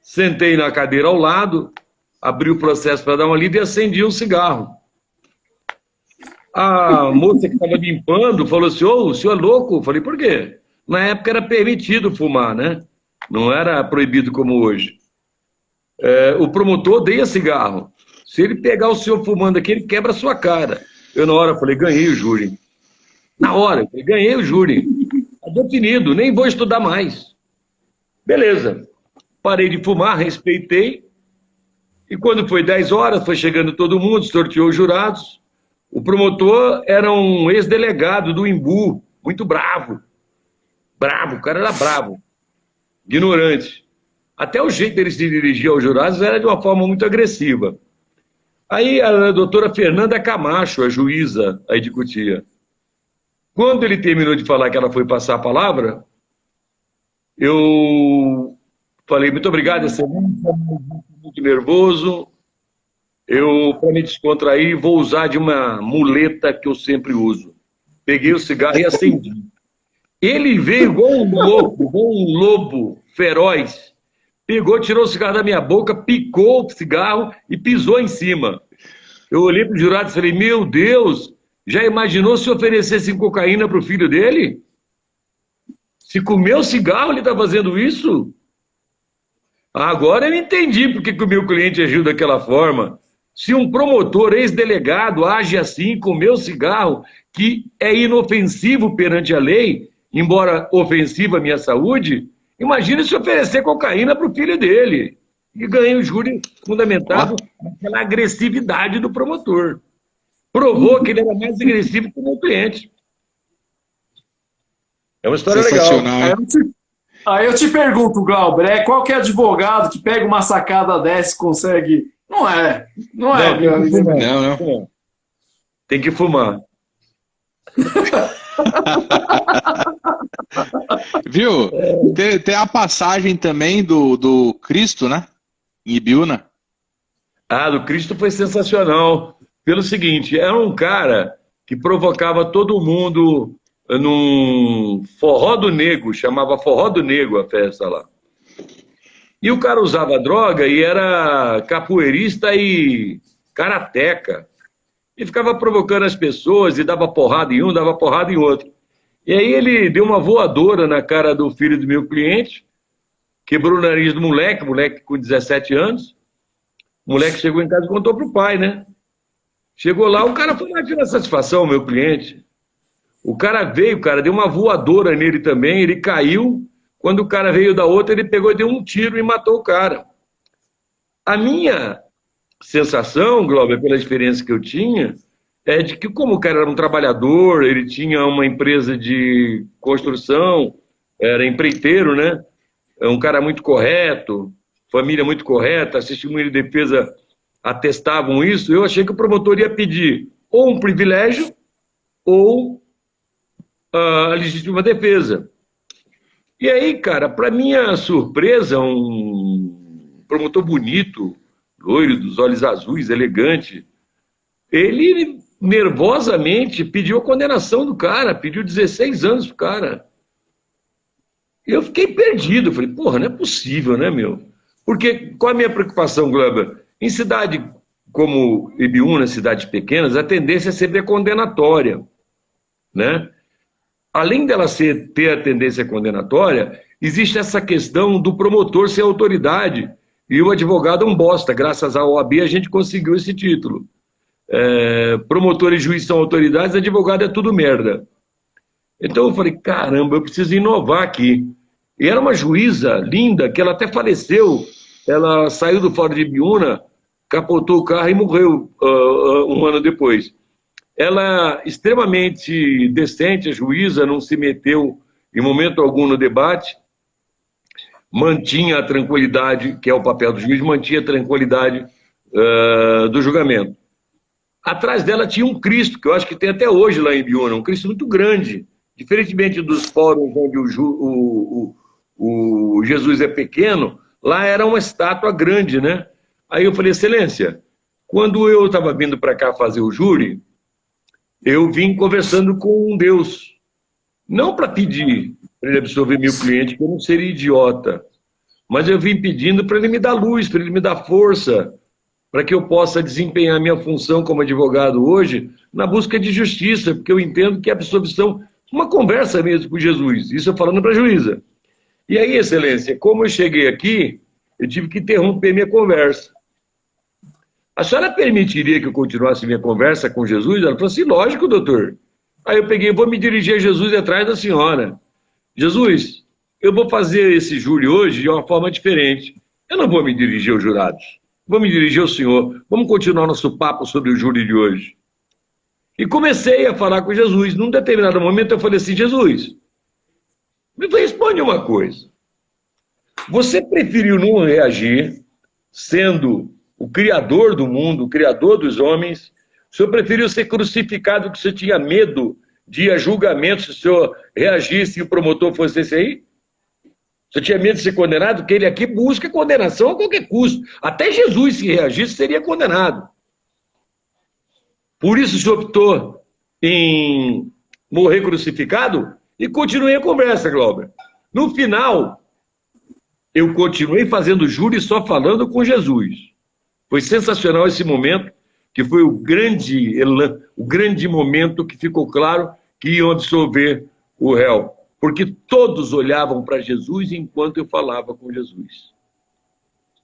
sentei na cadeira ao lado, abri o processo para dar uma lida e acendi um cigarro. A moça que estava limpando falou assim, ô, o senhor é louco? Eu falei, por quê? Na época era permitido fumar, né? Não era proibido como hoje. O promotor odeia cigarro. Se ele pegar o senhor fumando aqui, ele quebra a sua cara. Eu, na hora, falei, ganhei o júri. Na hora, eu falei, ganhei o júri. Está definido, nem vou estudar mais. Beleza. Parei de fumar, respeitei. E quando foi 10 horas, foi chegando todo mundo, sorteou os jurados. O promotor era um ex-delegado do Imbu, muito bravo. Bravo, o cara era bravo. Ignorante. Até o jeito dele se dirigir aos jurados era de uma forma muito agressiva. Aí a doutora Fernanda Camacho, a juíza aí de Cotia, quando ele terminou de falar que ela foi passar a palavra, eu falei, muito obrigado, excelência, muito nervoso, eu, para me descontrair, vou usar de uma muleta que eu sempre uso. Peguei o cigarro e acendi. Ele veio igual um louco, igual um lobo feroz, pegou, tirou o cigarro da minha boca, picou o cigarro e pisou em cima. Eu olhei para o jurado e falei, meu Deus, já imaginou se oferecessem cocaína para o filho dele? Se comeu cigarro, ele está fazendo isso? Agora eu entendi porque que o meu cliente agiu daquela forma. Se um promotor, ex-delegado, age assim, comeu cigarro, que é inofensivo perante a lei, embora ofensiva à minha saúde, imagina se oferecer cocaína para o filho dele. E ganhei o júri fundamentado naquela agressividade do promotor. Provou que ele era mais agressivo que o meu cliente. É uma história legal. Aí eu te pergunto, Glauber, qualquer advogado que pega uma sacada dessa e consegue... Não é, não. Tem que fumar. Viu? Tem a passagem também do Cristo, né? Em Ibiúna. Ah, do Cristo foi sensacional. Pelo seguinte, era um cara que provocava todo mundo num forró do negro, chamava Forró do Negro a festa lá. E o cara usava droga e era capoeirista e karateca. E ficava provocando as pessoas e dava porrada em um, dava porrada em outro. E aí ele deu uma voadora na cara do filho do meu cliente, quebrou o nariz do moleque com 17 anos. O moleque chegou em casa e contou pro pai, né? Chegou lá, o cara foi lá tirar satisfação, meu cliente. O cara veio, deu uma voadora nele também, ele caiu. Quando o cara veio da outra, ele pegou e deu um tiro e matou o cara. A minha sensação, Glauber, pela experiência que eu tinha, é de que como o cara era um trabalhador, ele tinha uma empresa de construção, era empreiteiro, né? É um cara muito correto, família muito correta, as testemunhas de defesa atestavam isso, eu achei que o promotor ia pedir ou um privilégio ou a legítima defesa. E aí, cara, para minha surpresa, um promotor bonito, loiro, dos olhos azuis, elegante, ele nervosamente pediu a condenação do cara, pediu 16 anos pro cara. Eu fiquei perdido, falei, porra, não é possível, né, meu? Porque qual a minha preocupação, Glauber? Em cidade como Ibiúna, cidades pequenas, a tendência é sempre a condenatória, né? Além dela ter a tendência condenatória, existe essa questão do promotor ser autoridade e o advogado é um bosta. Graças à OAB a gente conseguiu esse título. Promotor e juiz são autoridades, advogado é tudo merda. Então eu falei, caramba, eu preciso inovar aqui. E era uma juíza linda, que ela até faleceu, ela saiu do Fórum de Ibiúna, capotou o carro e morreu um ano depois. Ela, extremamente decente, a juíza, não se meteu em momento algum no debate, mantinha a tranquilidade, que é o papel do juiz, mantinha a tranquilidade do julgamento. Atrás dela tinha um Cristo, que eu acho que tem até hoje lá em Ibiúna, um Cristo muito grande, diferentemente dos fóruns onde o Jesus é pequeno, lá era uma estátua grande, né? Aí eu falei, excelência, quando eu estava vindo para cá fazer o júri, eu vim conversando com Deus, não para pedir para ele absolver meu cliente, que eu não seria idiota, mas eu vim pedindo para ele me dar luz, para ele me dar força, para que eu possa desempenhar minha função como advogado hoje na busca de justiça, porque eu entendo que a absolvição, uma conversa mesmo com Jesus, isso eu falando para a juíza. E aí, excelência, como eu cheguei aqui, eu tive que interromper minha conversa. A senhora permitiria que eu continuasse minha conversa com Jesus? Ela falou assim, lógico, doutor. Aí eu peguei, vou me dirigir a Jesus atrás da senhora. Jesus, eu vou fazer esse júri hoje de uma forma diferente. Eu não vou me dirigir aos jurados. Vou me dirigir ao senhor. Vamos continuar nosso papo sobre o júri de hoje. E comecei a falar com Jesus. Num determinado momento eu falei assim, Jesus, me responde uma coisa. Você preferiu não reagir, sendo o Criador do mundo, o Criador dos homens? O senhor preferiu ser crucificado porque o senhor tinha medo de ir a julgamento se o senhor reagisse e o promotor fosse esse aí? O senhor tinha medo de ser condenado? Porque ele aqui busca condenação a qualquer custo. Até Jesus, se reagisse, seria condenado. Por isso o senhor optou em morrer crucificado? E continuei a conversa, Glauber. No final, eu continuei fazendo júri só falando com Jesus. Foi sensacional esse momento, que foi o grande momento que ficou claro que iam absolver o réu. Porque todos olhavam para Jesus enquanto eu falava com Jesus.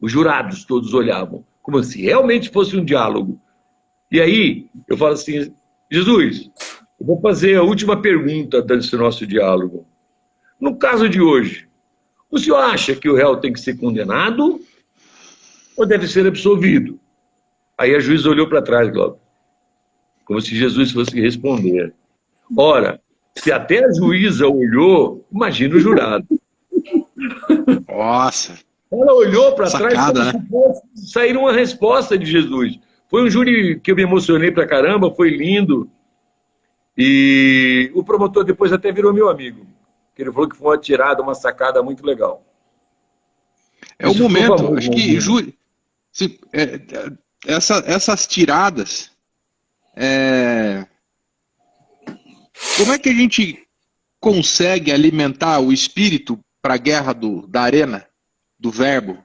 Os jurados todos olhavam, como se realmente fosse um diálogo. E aí, eu falo assim, Jesus, eu vou fazer a última pergunta desse nosso diálogo. No caso de hoje, o senhor acha que o réu tem que ser condenado ou deve ser absolvido? Aí a juíza olhou para trás, Glauber, como se Jesus fosse responder. Ora, se até a juíza olhou, imagina o jurado. Nossa. Ela olhou para trás como né? se fosse sair uma resposta de Jesus. Foi um júri que eu me emocionei pra caramba, foi lindo. E o promotor depois até virou meu amigo. Ele falou que foi uma tirada, uma sacada muito legal. É o momento, acho que júri, essas tiradas, como é que a gente consegue alimentar o espírito para a guerra da arena, do verbo?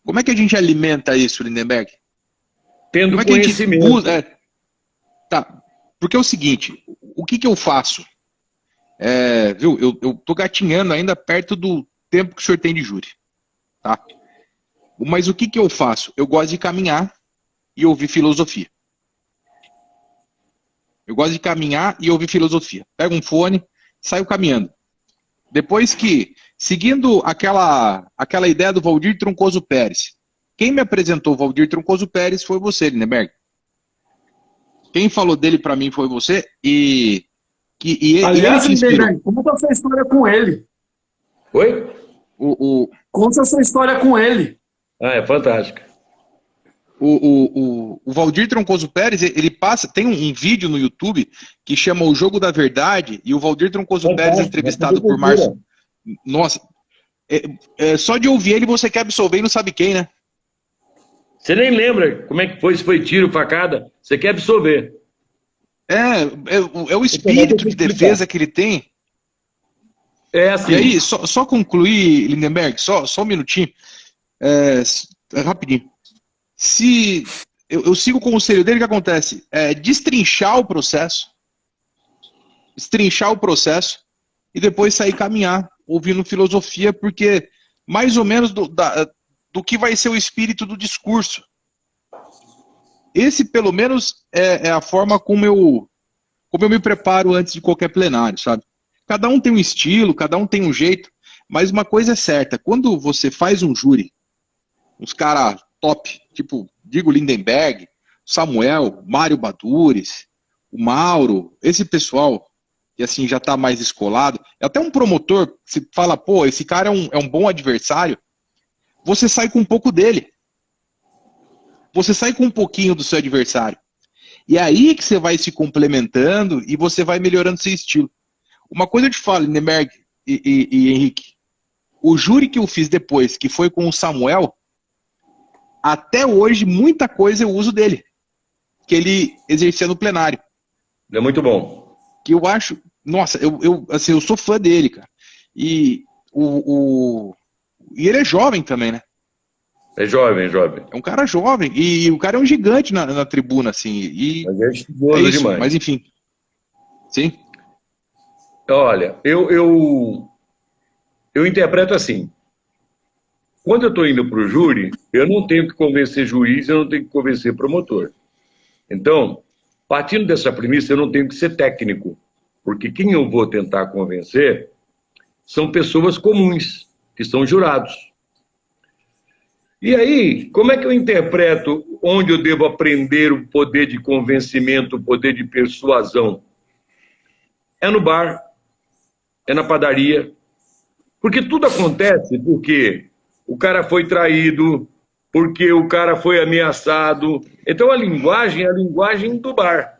Como é que a gente alimenta isso, Lindenberg? Tendo como é que conhecimento. A gente usa, tá, porque é o seguinte, o que eu faço? Viu, eu tô gatinhando ainda perto do tempo que o senhor tem de júri, tá? Mas o que eu faço? Eu gosto de caminhar e ouvir filosofia. Eu gosto de caminhar e ouvir filosofia. Pego um fone, saio caminhando. Depois que, seguindo aquela ideia do Valdir Troncoso Pérez, quem me apresentou o Valdir Troncoso Pérez foi você, Lindenberg. Quem falou dele para mim foi você Aliás, ele Lindenberg, conta a sua história com ele. Oi? Conta a sua história com ele. Ah, é fantástica. O Valdir Troncoso Pérez, ele passa, tem um vídeo no YouTube que chama O Jogo da Verdade, e o Valdir Troncoso Pérez é entrevistado por Márcio. Nossa, só de ouvir ele você quer absolver e não sabe quem, né? Você nem lembra como é que foi, se foi tiro, facada, você quer absolver. É o espírito de defesa que ele tem. É assim. E aí, só concluir, Lindenberg, só um minutinho, rapidinho. Se eu sigo o conselho dele, o que acontece? Destrinchar o processo, e depois sair caminhar, ouvindo filosofia, porque mais ou menos do que vai ser o espírito do discurso. Esse, pelo menos, é a forma como eu me preparo antes de qualquer plenário, sabe? Cada um tem um estilo, cada um tem um jeito, mas uma coisa é certa, quando você faz um júri, uns caras top, tipo, digo Lindenberg, Samuel, Mário Badures, o Mauro, esse pessoal que assim já tá mais descolado, até um promotor, se fala, pô, esse cara é um bom adversário, você sai com um pouco dele. Você sai com um pouquinho do seu adversário. E é aí que você vai se complementando e você vai melhorando seu estilo. Uma coisa eu te falo, Lindenberg e Henrique, o júri que eu fiz depois, que foi com o Samuel, até hoje muita coisa eu uso dele, que ele exercia no plenário. É muito bom. Que eu acho, nossa, eu sou fã dele, cara. E ele é jovem também, né? É jovem, jovem. É um cara jovem. E o cara é um gigante na tribuna, assim. Mas é estiloso isso, demais. mas enfim. Sim. Olha, eu interpreto assim. Quando eu estou indo para o júri, eu não tenho que convencer juiz, eu não tenho que convencer promotor. Então, partindo dessa premissa, eu não tenho que ser técnico. Porque quem eu vou tentar convencer são pessoas comuns, que são jurados. E aí, como é que eu interpreto onde eu devo aprender o poder de convencimento, o poder de persuasão? É no bar, é na padaria. Porque tudo acontece porque o cara foi traído, porque o cara foi ameaçado. Então a linguagem é a linguagem do bar.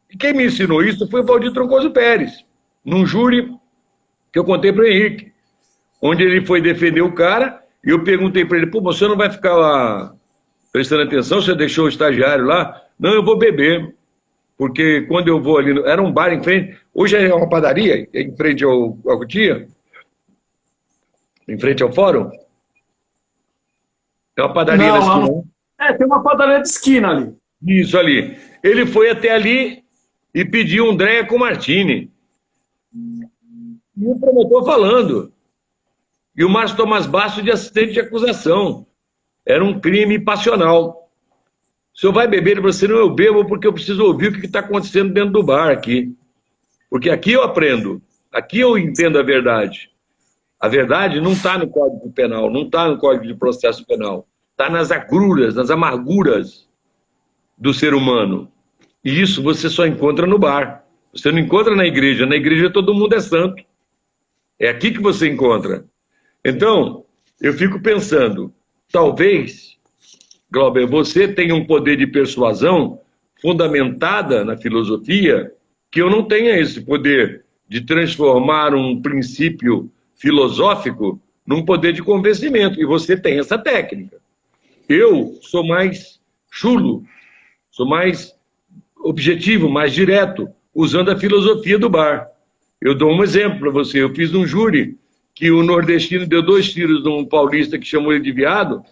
E quem me ensinou isso foi o Valdir Troncoso Pérez, num júri que eu contei para o Henrique, onde ele foi defender o cara. E eu perguntei para ele, pô, você não vai ficar lá prestando atenção? Você deixou o estagiário lá? Não, eu vou beber. Porque quando eu vou ali, era um bar em frente, hoje é uma padaria, em frente ao Cotia, em frente ao fórum. É uma padaria na esquina. Não. Tem uma padaria de esquina ali. Isso ali. Ele foi até ali e pediu um Dreia com Martini. E o promotor falando. E o Márcio Tomás Basso de assistente de acusação. Era um crime passional. O senhor vai beber? Você não, eu bebo porque eu preciso ouvir o que está acontecendo dentro do bar aqui. Porque aqui eu aprendo. Aqui eu entendo a verdade. A verdade não está no Código Penal, não está no Código de Processo Penal. Está nas agruras, nas amarguras do ser humano. E isso você só encontra no bar. Você não encontra na igreja. Na igreja todo mundo é santo. É aqui que você encontra. Então, eu fico pensando, talvez, Glauber, você tenha um poder de persuasão fundamentada na filosofia, que eu não tenha esse poder de transformar um princípio filosófico num poder de convencimento, e você tem essa técnica. Eu sou mais chulo, sou mais objetivo, mais direto, usando a filosofia do bar. Eu dou um exemplo para você, eu fiz um júri que o nordestino deu 2 tiros num paulista que chamou ele de viado,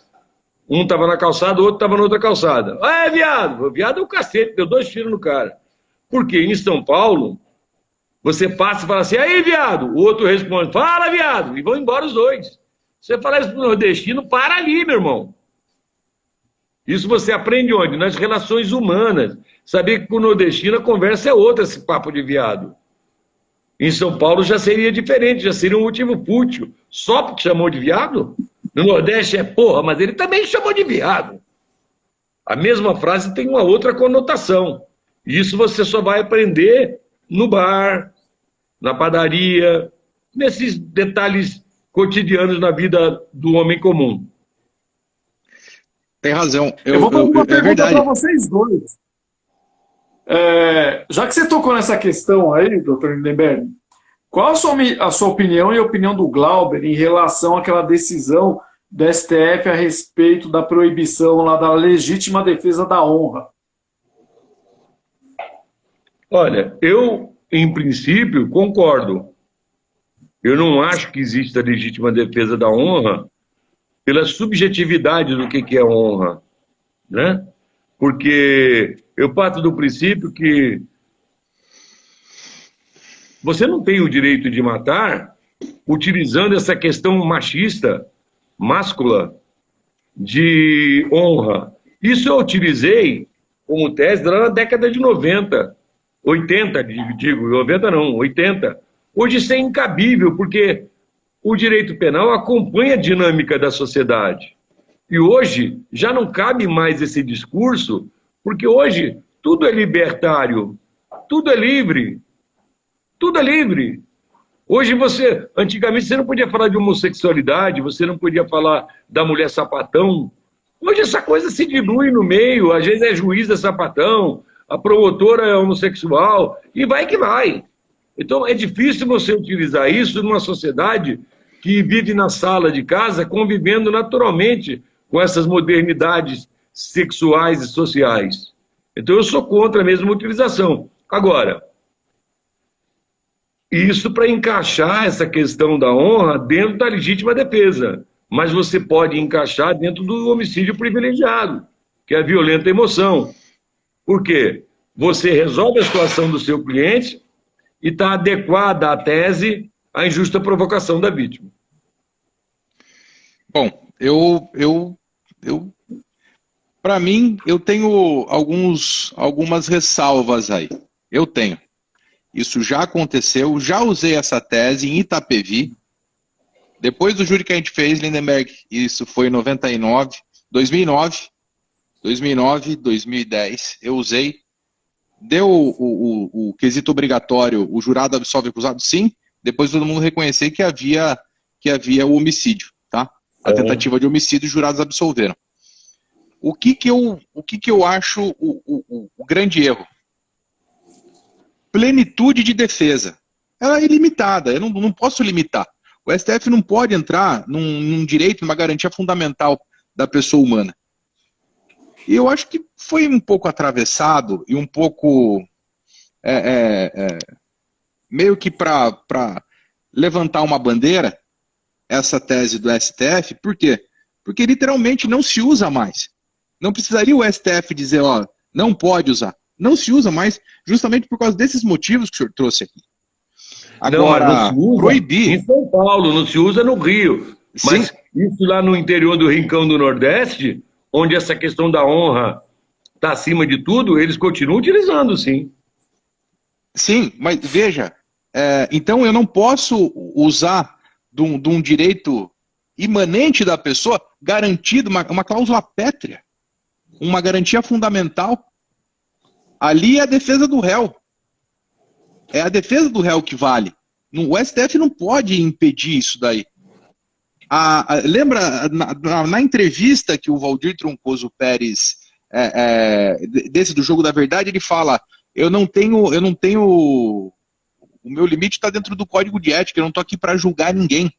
um estava na calçada, o outro estava na outra calçada. Ah, é viado! O viado é o cacete, deu 2 tiros no cara. Porque em São Paulo, você passa e fala assim, aí, viado! O outro responde, fala, viado! E vão embora os dois. Você fala isso pro nordestino, para ali, meu irmão. Isso você aprende onde? Nas relações humanas. Saber que com o nordestino a conversa é outra, esse papo de viado. Em São Paulo já seria diferente, já seria um motivo fútil. Só porque chamou de viado? No Nordeste é porra, mas ele também chamou de viado. A mesma frase tem uma outra conotação. Isso você só vai aprender no bar, na padaria, nesses detalhes cotidianos na vida do homem comum. Tem razão. Eu vou fazer uma pergunta para vocês dois. Já que você tocou nessa questão aí, doutor Lindenberg, qual a sua opinião e a opinião do Glauber em relação àquela decisão do STF a respeito da proibição lá da legítima defesa da honra? Olha, eu, em princípio, concordo. Eu não acho que exista legítima defesa da honra pela subjetividade do que é honra, né? Porque eu parto do princípio que você não tem o direito de matar utilizando essa questão machista, máscula, de honra. Isso eu utilizei como tese lá na década de 90, 80, digo, 90 não, 80. Hoje isso é incabível, porque o direito penal acompanha a dinâmica da sociedade. E hoje já não cabe mais esse discurso, porque hoje tudo é libertário, tudo é livre, tudo é livre. Hoje antigamente você não podia falar de homossexualidade, você não podia falar da mulher sapatão. Hoje essa coisa se dilui no meio, às vezes é juiz é sapatão, a promotora é homossexual, e vai que vai. Então é difícil você utilizar isso numa sociedade que vive na sala de casa, convivendo naturalmente com essas modernidades sexuais e sociais. Então eu sou contra a mesma utilização. Agora, isso para encaixar essa questão da honra dentro da legítima defesa. Mas você pode encaixar dentro do homicídio privilegiado, que é a violenta emoção. Por quê? Você resolve a situação do seu cliente e está adequada à tese à injusta provocação da vítima. Bom, para mim, eu tenho algumas ressalvas aí. Eu tenho. Isso já aconteceu, já usei essa tese em Itapevi. Depois do júri que a gente fez, Lindenberg, isso foi em 2009, 2010, eu usei. Deu o quesito obrigatório, o jurado absolve o acusado? Sim. Depois todo mundo reconheceu que havia o homicídio, tá? A tentativa de homicídio, os jurados absolveram. O que eu acho o grande erro? Plenitude de defesa. Ela é ilimitada, eu não posso limitar. O STF não pode entrar num direito, numa garantia fundamental da pessoa humana. E eu acho que foi um pouco atravessado e um pouco meio que para levantar uma bandeira, essa tese do STF. Por quê? Porque literalmente não se usa mais. Não precisaria o STF dizer, ó, não pode usar. Não se usa mais, justamente por causa desses motivos que o senhor trouxe aqui. Agora, não se usa proibir... em São Paulo, não se usa no Rio. Sim. Mas isso lá no interior do Rincão do Nordeste, onde essa questão da honra está acima de tudo, eles continuam utilizando, sim. Sim, mas veja, então eu não posso usar de um direito imanente da pessoa, garantido, uma cláusula pétrea, uma garantia fundamental. Ali é a defesa do réu. É a defesa do réu que vale. O STF não pode impedir isso daí. Lembra, na entrevista que o Valdir Troncoso Pérez, desse do Jogo da Verdade, ele fala, eu não tenho, o meu limite está dentro do código de ética, eu não estou aqui para julgar ninguém.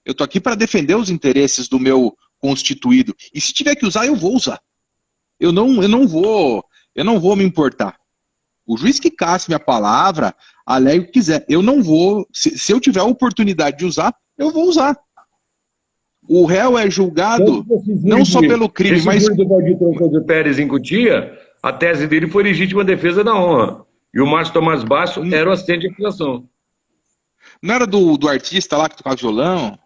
Eu estou aqui para defender os interesses do meu constituído. E se tiver que usar, eu vou usar. Eu não vou me importar. O juiz que casse minha palavra, alegue o que quiser. Eu não vou, se eu tiver a oportunidade de usar, eu vou usar. O réu é julgado não só pelo crime, mas... do Valdir Troncoso Pérez em Cotia, a tese dele foi legítima defesa da honra. E o Márcio Tomás Basso era o assistente de acusação. Não era do artista lá que tocava violão?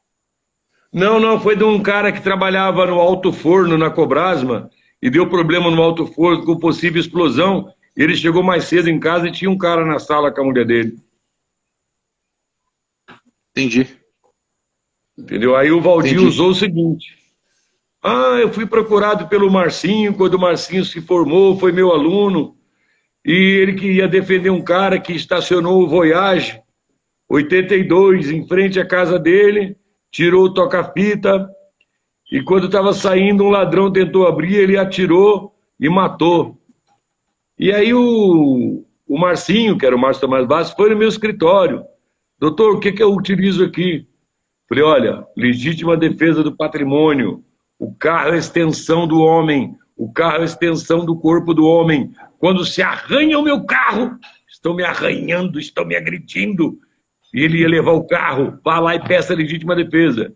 Não, foi de um cara que trabalhava no alto forno, na Cobrasma, e deu problema no alto forno com possível explosão. E ele chegou mais cedo em casa e tinha um cara na sala com a mulher dele. Entendi. Entendeu? Aí o Valdir usou o seguinte. Eu fui procurado pelo Marcinho, quando o Marcinho se formou, foi meu aluno, e ele queria defender um cara que estacionou o Voyage 82 em frente à casa dele, tirou o toca-fita, e quando estava saindo, um ladrão tentou abrir, ele atirou e matou. E aí o Marcinho, que era o Márcio Tomás Basso, foi no meu escritório. Doutor, o que eu utilizo aqui? Falei, olha, legítima defesa do patrimônio. O carro é a extensão do homem. O carro é a extensão do corpo do homem. Quando se arranha o meu carro, estão me arranhando, estão me agredindo. E ele ia levar o carro, vá lá e peça a legítima defesa.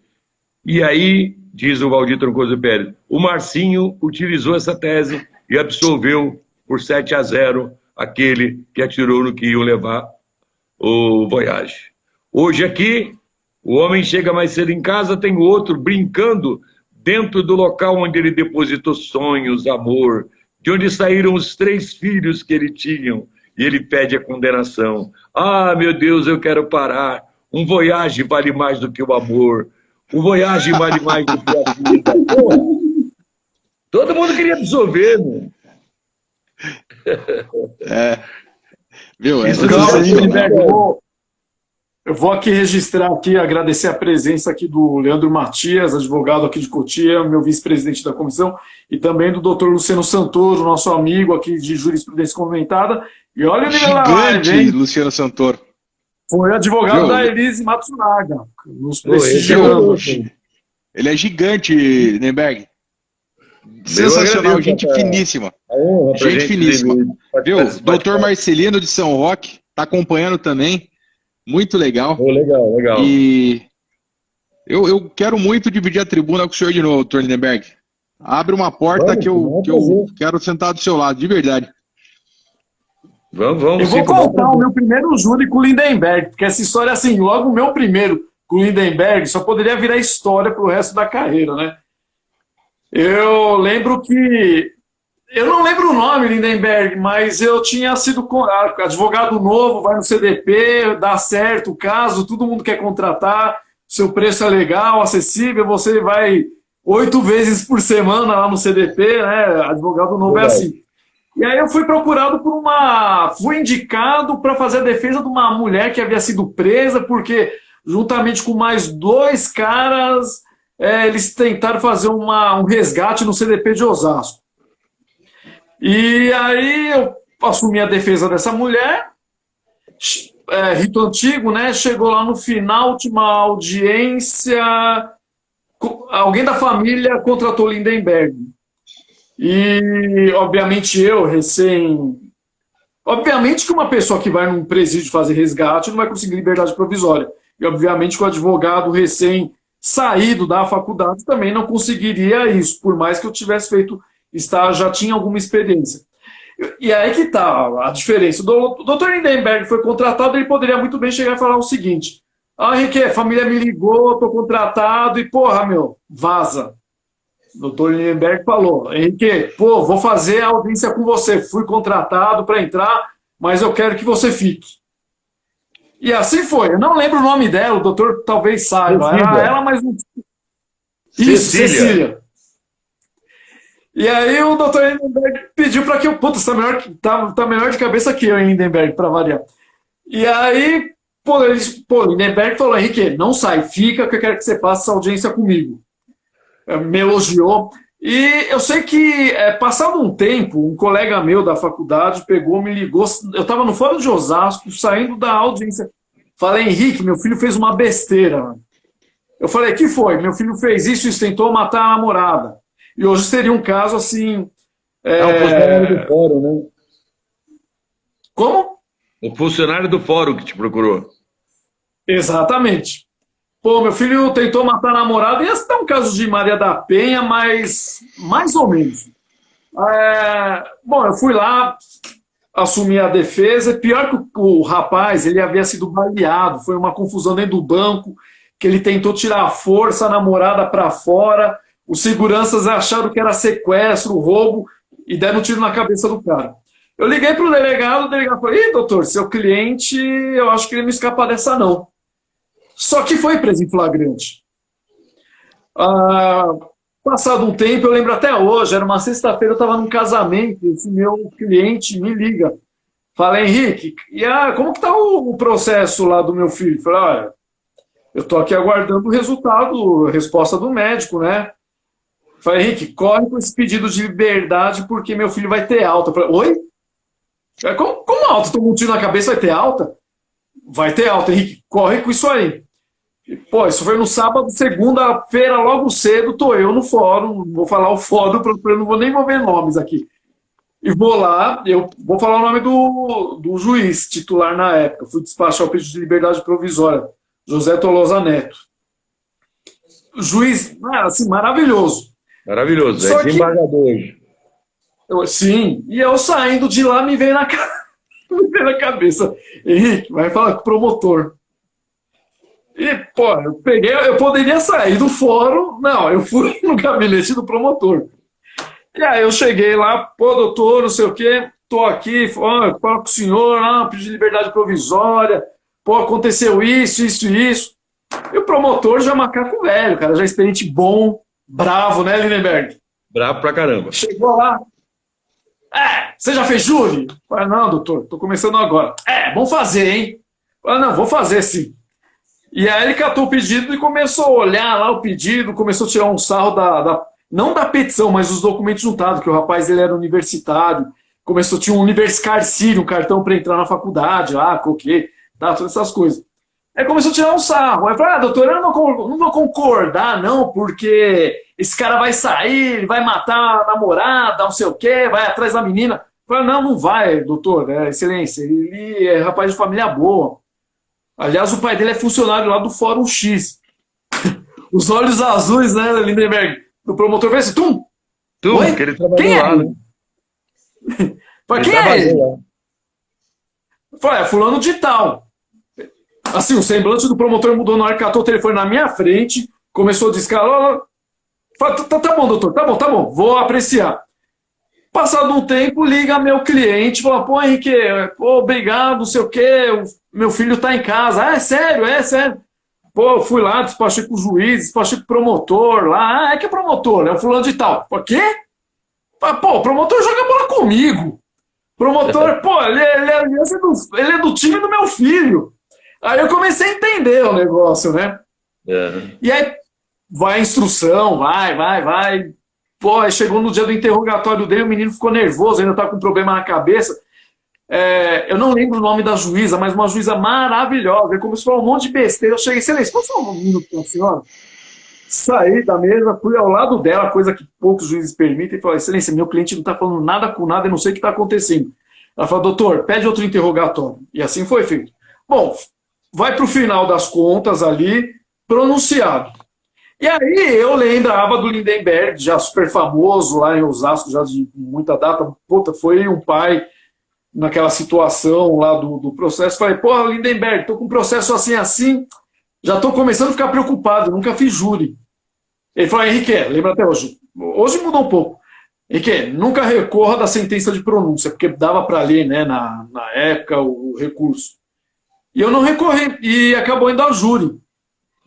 E aí, diz o Valdir Troncoso Pérez, o Marcinho utilizou essa tese e absolveu por 7-0 aquele que atirou no que iam levar o Voyage. Hoje aqui, o homem chega mais cedo em casa, tem o outro brincando dentro do local onde ele depositou sonhos, amor, de onde saíram os 3 filhos que ele tinha, e ele pede a condenação. Ah, meu Deus, eu quero parar. Um Voyage vale mais do que o amor. O Voyage vale mais do que a vida. Porra, todo mundo queria absolver, meu. Viu? Isso Essa não é sensacional. Eu vou aqui registrar aqui, agradecer a presença aqui do Leandro Matias, advogado aqui de Cotia, meu vice-presidente da comissão, e também do Dr. Luciano Santoro, nosso amigo aqui de jurisprudência comentada. E olha o nível da live, Gigante, hein? Luciano Santoro. Foi advogado Viu? da Elise Matsunaga, nos Pô, esse é prestigiando. Ele é gigante, Nemberg. Sensacional, agradeço, gente cara. finíssima. A honra pra Gente finíssima. Viu? participar. Doutor Marcelino de São Roque está acompanhando também. Muito legal. Oh, legal, legal. E eu quero muito dividir a tribuna com o senhor de novo, doutor Lindenberg. Abre uma porta Vamos, que eu vamos quero sentar do seu lado, de verdade. Vamos, Eu sim, vou contar o meu primeiro júri com o Lindenberg, porque essa história, assim, logo o meu primeiro com o Lindenberg só poderia virar história pro resto da carreira, né? Eu lembro que... Eu não lembro o nome, Lindenberg, mas eu tinha sido advogado novo, vai no CDP, dá certo o caso, todo mundo quer contratar, seu preço é legal, acessível, você vai 8 vezes por semana lá no CDP, né? Advogado novo é assim. E aí eu fui procurado por fui indicado para fazer a defesa de uma mulher que havia sido presa, porque juntamente com mais 2 caras, eles tentaram fazer um resgate no CDP de Osasco. E aí eu assumi a defesa dessa mulher, rito antigo, né? Chegou lá no final, última audiência, alguém da família contratou Lindenberg. E, obviamente, Obviamente que uma pessoa que vai num presídio fazer resgate não vai conseguir liberdade provisória. E, obviamente, que o advogado recém-saído da faculdade também não conseguiria isso, por mais que eu tivesse feito estágio, já tinha alguma experiência. E aí que tá a diferença. O doutor Lindenberg foi contratado, ele poderia muito bem chegar e falar o seguinte: Henrique, a família me ligou, tô contratado e, porra, vaza. O doutor Lindenberg falou: Henrique, vou fazer a audiência com você, fui contratado para entrar, mas eu quero que você fique. E assim foi. Eu não lembro o nome dela, o doutor talvez saiba. Era ela, mas não... Isso, Cecília. E aí o doutor Lindenberg pediu para que eu... Puta, você tá melhor de cabeça que eu, Lindenberg, para variar. E aí, Lindenberg falou: Henrique, não sai, fica, que eu quero que você faça essa audiência comigo. Me elogiou. E eu sei que, passado um tempo, um colega meu da faculdade pegou, me ligou. Eu estava no Fórum de Osasco, saindo da audiência. Falei: Henrique, meu filho fez uma besteira. Eu falei: que foi? Meu filho fez isso, tentou matar a namorada. E hoje seria um caso assim... É o funcionário do fórum, né? Como? O funcionário do fórum que te procurou. Exatamente. Meu filho tentou matar a namorada, ia ser um caso de Maria da Penha, mas mais ou menos. Eu fui lá, assumi a defesa. Pior que o rapaz, ele havia sido baleado, foi uma confusão dentro do banco, que ele tentou tirar a força, a namorada para fora. Os seguranças acharam que era sequestro, roubo, e deram um tiro na cabeça do cara. Eu liguei para o delegado falou: Ih, doutor, seu cliente, eu acho que ele não escapa dessa, não. Só que foi preso em flagrante. Passado um tempo, eu lembro até hoje, era uma sexta-feira, eu estava num casamento, esse meu cliente me liga. Fala: Henrique, como que está o processo lá do meu filho? Falei: olha, eu estou aqui aguardando o resultado, a resposta do médico, né? Falei: Henrique, corre com esse pedido de liberdade porque meu filho vai ter alta. Falei: oi? Como alta? Tomou um tiro na cabeça, vai ter alta? Vai ter alta, Henrique, corre com isso aí. Isso foi no sábado, segunda-feira, logo cedo, tô eu no fórum, vou falar o fórum, eu não vou nem mover nomes aqui. E vou lá, eu vou falar o nome do juiz titular na época. Fui despachar o pedido de liberdade provisória, José Tolosa Neto. Juiz, assim, maravilhoso. Maravilhoso. Só É desembargador hoje. Sim, e eu saindo de lá me veio na, me veio na cabeça. Henrique, vai falar com o promotor. E, pô, eu poderia sair do fórum. Não, eu fui no gabinete do promotor. E aí eu cheguei lá, pô, doutor, não sei o quê, tô aqui, falo com o senhor, pedi de liberdade provisória, pô, aconteceu isso, isso e isso. E o promotor já macaco velho, cara, já experiente bom, bravo, né, Lindenberg? Bravo pra caramba. Chegou lá, você já fez júri? Falei, não, doutor, tô começando agora. Vamos fazer, hein? Falei, não, vou fazer sim. E aí ele catou o pedido e começou a olhar lá o pedido, começou a tirar um sarro não da petição, mas dos documentos juntados, que o rapaz ele era universitário, tinha um Universicarcírio, um cartão para entrar na faculdade, coquê, tá, todas essas coisas. Aí começou a tirar um sarro. Aí eu falei, doutor, eu não vou concordar, não, porque esse cara vai sair, ele vai matar a namorada, não sei o quê, vai atrás da menina. Eu falei, não vai, doutor, excelência, ele é rapaz de família boa. Aliás, o pai dele é funcionário lá do Fórum X. Os olhos azuis, né, Lindenberg? O promotor fez assim, Oi? Que ele trabalhou lá, né? Falei, quem é ele? Falei, fulano de tal. Assim, o semblante do promotor mudou na hora que catou o telefone na minha frente, começou a descalar. Falei, tá bom, doutor, tá bom, vou apreciar. Passado um tempo, liga meu cliente, fala, pô, Henrique, obrigado, não sei o quê, meu filho tá em casa. É sério. Pô, eu fui lá, despachei com o juiz, despachei com o promotor lá. Que é promotor? É o fulano de tal. Pô, quê? Pô, o promotor joga bola comigo. Promotor, pô, ele é do time do meu filho. Aí eu comecei a entender o negócio, né? E aí vai a instrução, vai. Pô, aí chegou no dia do interrogatório dele, o menino ficou nervoso, ainda tá com problema na cabeça. Eu não lembro o nome da juíza, mas uma juíza maravilhosa. Ele começou a falar um monte de besteira. Eu cheguei, excelência, posso falar um minuto com a senhora? Saí da mesa, fui ao lado dela, coisa que poucos juízes permitem, e falei, excelência, meu cliente não está falando nada com nada, eu não sei o que está acontecendo. Ela falou, doutor, pede outro interrogatório. E assim foi feito. Bom, vai para o final das contas ali, pronunciado. E aí eu lembro a aba do Lindenberg, já super famoso lá em Osasco, já de muita data. Puta, foi um pai naquela situação lá do processo. Falei, pô, Lindenberg, tô com um processo assim, já tô começando a ficar preocupado, nunca fiz júri. Ele falou, Henrique, lembra até hoje. Hoje mudou um pouco. Henrique, nunca recorra da sentença de pronúncia, porque dava para ler, né, na época, o recurso. E eu não recorri, e acabou indo ao júri.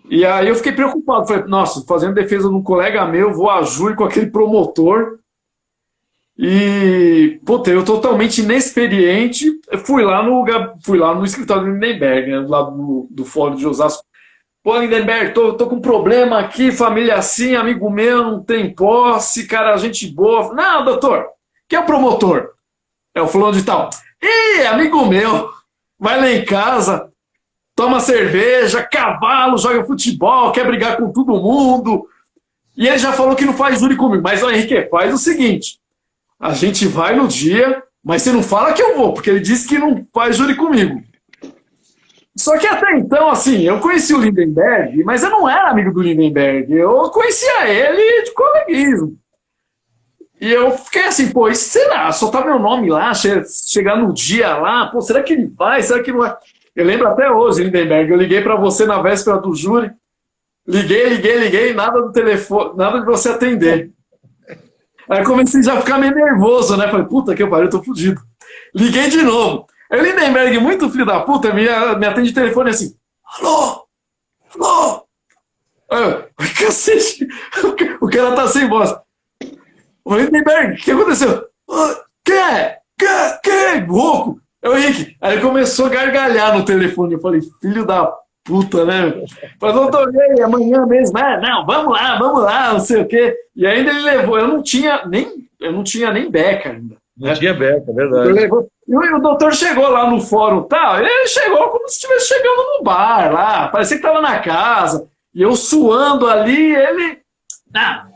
E aí eu fiquei preocupado. Falei, nossa, fazendo defesa de um colega meu, vou a júri com aquele promotor. E, puta, eu totalmente inexperiente, fui lá no escritório do Lindenberg, né, lá do Fórum de Osasco. Pô, Lindenberg, tô com um problema aqui, família assim, amigo meu, não tem posse, cara, gente boa. Não, doutor, quem é o promotor? É o fulano de tal. Ih, amigo meu, vai lá em casa, toma cerveja, cavalo, joga futebol, quer brigar com todo mundo. E ele já falou que não faz júri comigo. Mas, ó, Henrique, faz o seguinte, a gente vai no dia, mas você não fala que eu vou, porque ele disse que não faz júri comigo. Só que até então, assim, eu conheci o Lindenberg, mas eu não era amigo do Lindenberg. Eu conhecia ele de coleguismo. E eu fiquei assim, pô, e será? Só tá meu nome lá, chegar no dia lá, pô, será que ele vai? Será que não vai? Eu lembro até hoje, Lindenberg, eu liguei para você na véspera do júri, liguei, nada do telefone, nada de você atender. Aí comecei já a ficar meio nervoso, né? Falei, puta que pariu, eu tô fudido. Liguei de novo. Aí o Lindenberg, muito filho da puta, me atende de telefone assim, alô? Cacete, o cara tá sem voz. Ô, Lindenberg, o que aconteceu? Quem é? Rouco. É o Henrique. Aí ele começou a gargalhar no telefone. Eu falei, filho da puta, né? Falei, doutor, amanhã mesmo. Não, vamos lá, não sei o quê. E ainda ele levou. Eu não tinha nem beca ainda. Não tinha beca, é verdade. E o doutor chegou lá no fórum e tal. Ele chegou como se estivesse chegando no bar lá. Parecia que estava na casa. E eu suando ali, ele...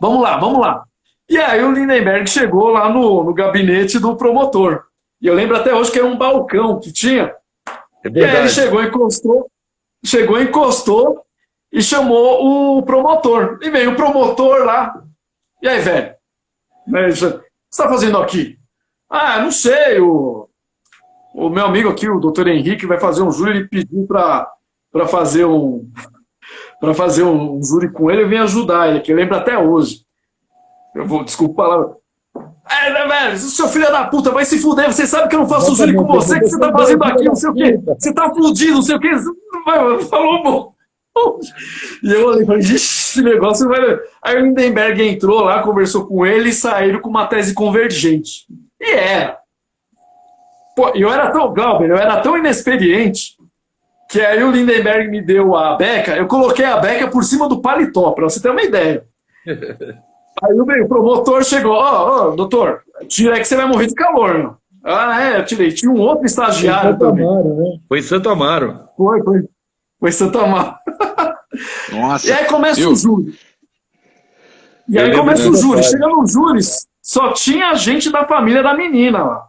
vamos lá. E aí o Lindenberg chegou lá no gabinete do promotor. E eu lembro até hoje que era um balcão que tinha. É E aí ele verdade. encostou e chamou o promotor. E veio o promotor lá. E aí, velho? O que você está fazendo aqui? Ah, não sei, o meu amigo aqui, o doutor Henrique, vai fazer um júri, ele pediu para fazer um júri com ele, eu vim ajudar ele, que eu lembro até hoje. Eu vou, desculpa a palavra. Velho, seu filho da puta, vai se fuder, você sabe que eu não faço júri com você, que você tá fazendo aqui, não sei o quê. Você tá fudido, não sei o quê. Falou, bom. E eu olhei e falei, esse negócio vai. Aí o Lindenberg entrou lá, conversou com ele e saíram com uma tese convergente. E era. Pô, eu era tão Glauber, eu era tão inexperiente que aí o Lindenberg me deu a beca, eu coloquei a beca por cima do paletó, pra você ter uma ideia. Aí o promotor chegou, ó, doutor, tira aí que você vai morrer de calor, meu. Ah, eu tirei. Tinha um outro estagiário também. Foi em Santo Amaro. Foi Santo Amaro. Nossa. E aí começa o júri. Chega no júri, só tinha gente da família da menina lá.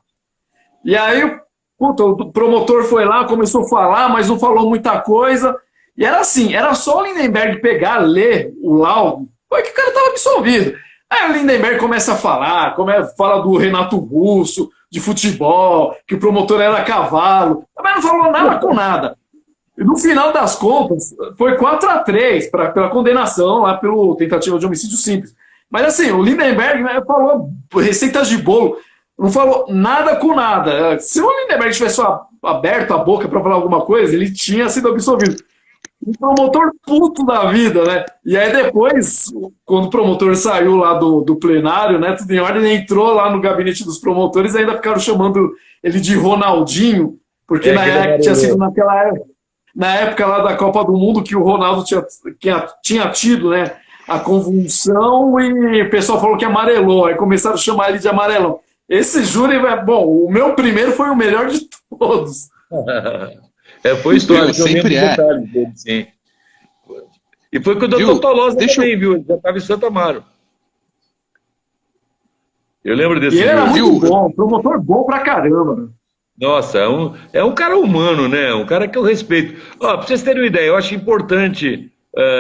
E aí, puta, o promotor foi lá, começou a falar, mas não falou muita coisa. E era assim, era só o Lindenberg pegar, ler o laudo, foi que o cara estava absolvido. Aí o Lindenberg começa a falar, fala do Renato Russo, de futebol, que o promotor era cavalo, mas não falou nada com nada. E no final das contas, foi 4-3 pela condenação, lá pelo tentativa de homicídio simples. Mas assim, o Lindenberg, né, falou receitas de bolo, não falou nada com nada. Se o Lindenberg tivesse aberto a boca para falar alguma coisa, ele tinha sido absolvido. O promotor puto da vida, né? E aí depois, quando o promotor saiu lá do plenário, né, tudo em ordem, ele entrou lá no gabinete dos promotores e ainda ficaram chamando ele de Ronaldinho, porque tinha sido na época lá da Copa do Mundo que o Ronaldo tinha tido, né, a convulsão e o pessoal falou que amarelou, aí começaram a chamar ele de amarelão. Esse júri, bom, o meu primeiro foi o melhor de todos. Foi história, sempre é. Dele, sim. E foi com o Dr. Tolosa também, viu? Ele já estava em Santo Amaro. Eu lembro desse. E ele era muito bom, promotor bom pra caramba. Né? Nossa, é um cara humano, né? Um cara que eu respeito. Para vocês terem uma ideia, eu acho importante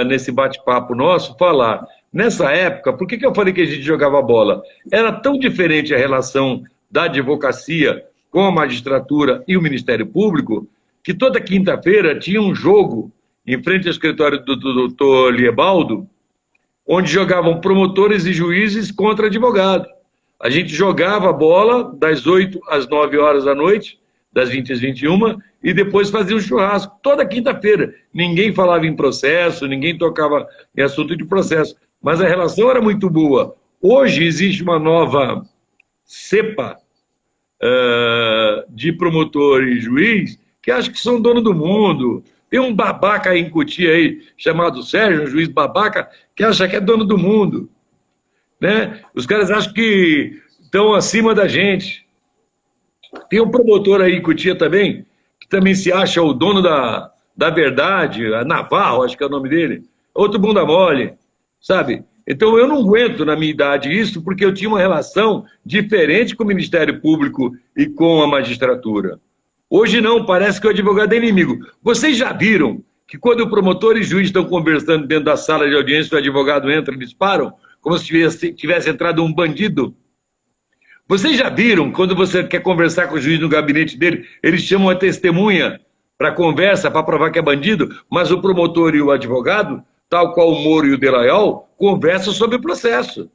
nesse bate-papo nosso falar. Nessa época, por que eu falei que a gente jogava bola? Era tão diferente a relação da advocacia com a magistratura e o Ministério Público que toda quinta-feira tinha um jogo em frente ao escritório do doutor Liebaldo, onde jogavam promotores e juízes contra advogados. A gente jogava a bola das 8 às 9 horas da noite, das 20 às 21, e depois fazia um churrasco, toda quinta-feira. Ninguém falava em processo, ninguém tocava em assunto de processo, mas a relação era muito boa. Hoje existe uma nova cepa de promotor e juiz que acho que são dono do mundo. Tem um babaca aí em Cotia aí, chamado Sérgio, um juiz babaca, que acha que é dono do mundo. Né? Os caras acham que estão acima da gente. Tem um promotor aí em Cotia também, que também se acha o dono da verdade, a Navarro, acho que é o nome dele. Outro bunda mole, sabe? Então eu não aguento na minha idade isso, porque eu tinha uma relação diferente com o Ministério Público e com a magistratura. Hoje não, parece que o advogado é inimigo. Vocês já viram que quando o promotor e o juiz estão conversando dentro da sala de audiência, o advogado entra e eles param, como se tivesse entrado um bandido? Vocês já viram, quando você quer conversar com o juiz no gabinete dele, eles chamam a testemunha para conversa, para provar que é bandido, mas o promotor e o advogado, tal qual o Moro e o Delaiol, conversam sobre o processo.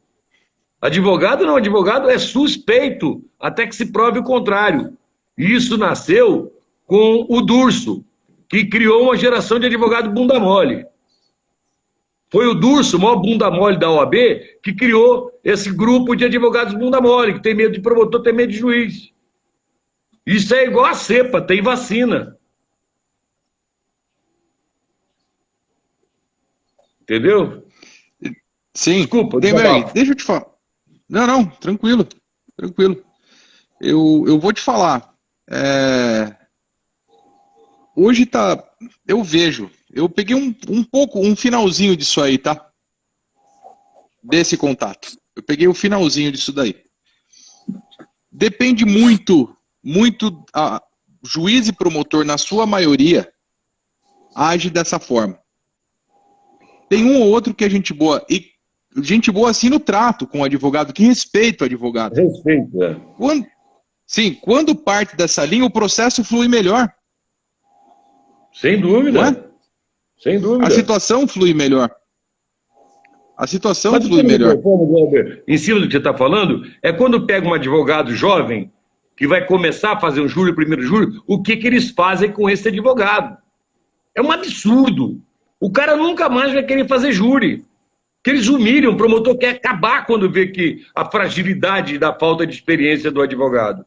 Advogado não, advogado é suspeito, até que se prove o contrário. E isso nasceu com o Durso, que criou uma geração de advogado bunda mole. Foi o Durso, o maior bunda mole da OAB, que criou esse grupo de advogados bunda mole, que tem medo de promotor, tem medo de juiz. Isso é igual a cepa, tem vacina. Entendeu? Sim. Desculpa, deixa eu te falar. Não, tranquilo. Eu vou te falar. Hoje tá. Eu peguei um finalzinho disso aí, tá? Desse contato. Eu peguei o finalzinho disso daí. Depende muito, juiz e promotor, na sua maioria, age dessa forma. Tem um ou outro que é gente boa, e gente boa assim no trato com o advogado, que respeita o advogado. Respeito, é. Quando parte dessa linha, o processo flui melhor. Sem dúvida. Não é? Sem dúvida. A situação flui melhor. A situação Mas flui melhor. Em cima do que você está falando, é quando pega um advogado jovem que vai começar a fazer um júri, primeiro júri, o que eles fazem com esse advogado. É um absurdo. O cara nunca mais vai querer fazer júri. Que eles humilham, o promotor quer acabar quando vê que a fragilidade da falta de experiência do advogado.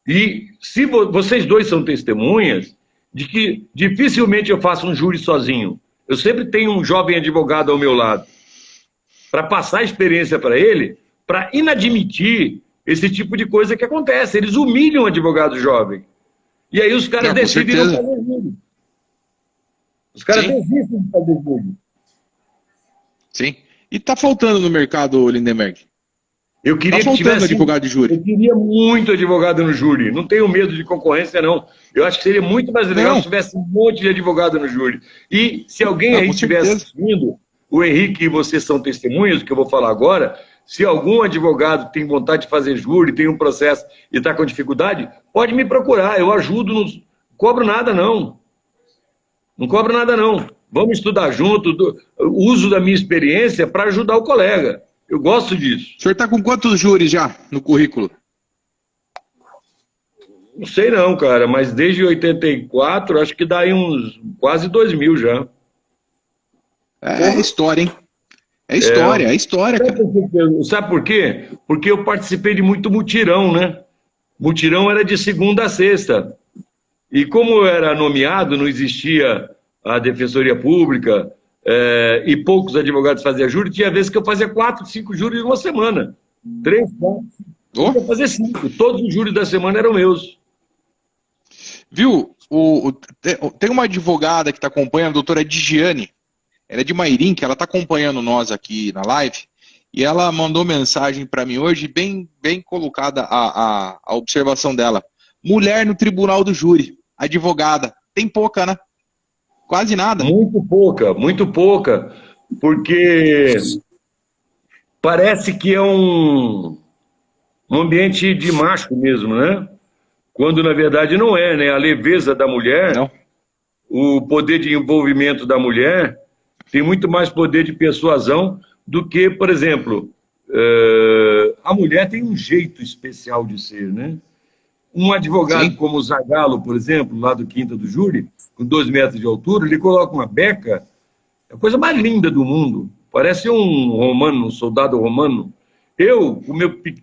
E se vocês dois são testemunhas de que dificilmente eu faço um júri sozinho. Eu sempre tenho um jovem advogado ao meu lado para passar a experiência para ele, para inadmitir esse tipo de coisa que acontece. Eles humilham o advogado jovem. E aí os caras decidem não fazer júri. Os caras desistem de fazer júri. Sim. E tá faltando no mercado, Lindenberg? Eu queria tá que tivesse advogado de júri. Eu queria muito advogado no júri. Não tenho medo de concorrência, não. Eu acho que seria muito mais legal se tivesse um monte de advogado no júri. E se alguém aí estivesse assistindo, o Henrique e vocês são testemunhas do que eu vou falar agora, se algum advogado tem vontade de fazer júri, tem um processo e está com dificuldade, pode me procurar. Eu ajudo, não cobro nada, não. Não cobro nada, não. Vamos estudar junto, uso da minha experiência para ajudar o colega. Eu gosto disso. O senhor está com quantos júris já no currículo? Não sei não, cara, mas desde 84, acho que dá aí uns quase 2.000 já. É história, hein? É história, cara. Sabe por quê? Porque eu participei de muito mutirão, né? Mutirão era de segunda a sexta. E como eu era nomeado, não existia a Defensoria Pública, e poucos advogados faziam júri, tinha vezes que eu fazia 4, 5 júris em uma semana. 3, 4. Eu fazia 5. Todos os júris da semana eram meus. Viu? Tem uma advogada que está acompanhando, a doutora Digiane. Ela é de Mairim, que ela está acompanhando nós aqui na live. E ela mandou mensagem para mim hoje, bem colocada a observação dela. Mulher no tribunal do júri, advogada. Tem pouca, né? Quase nada. Muito pouca, porque parece que é um ambiente de macho mesmo, né? Quando na verdade não é, né? A leveza da mulher, não. O poder de envolvimento da mulher tem muito mais poder de persuasão do que, por exemplo, a mulher tem um jeito especial de ser, né? Um advogado como o Zagallo, por exemplo, lá do Quinta do Júri, com 2 metros de altura, ele coloca uma beca, é a coisa mais linda do mundo. Parece um romano, um soldado romano. Eu, com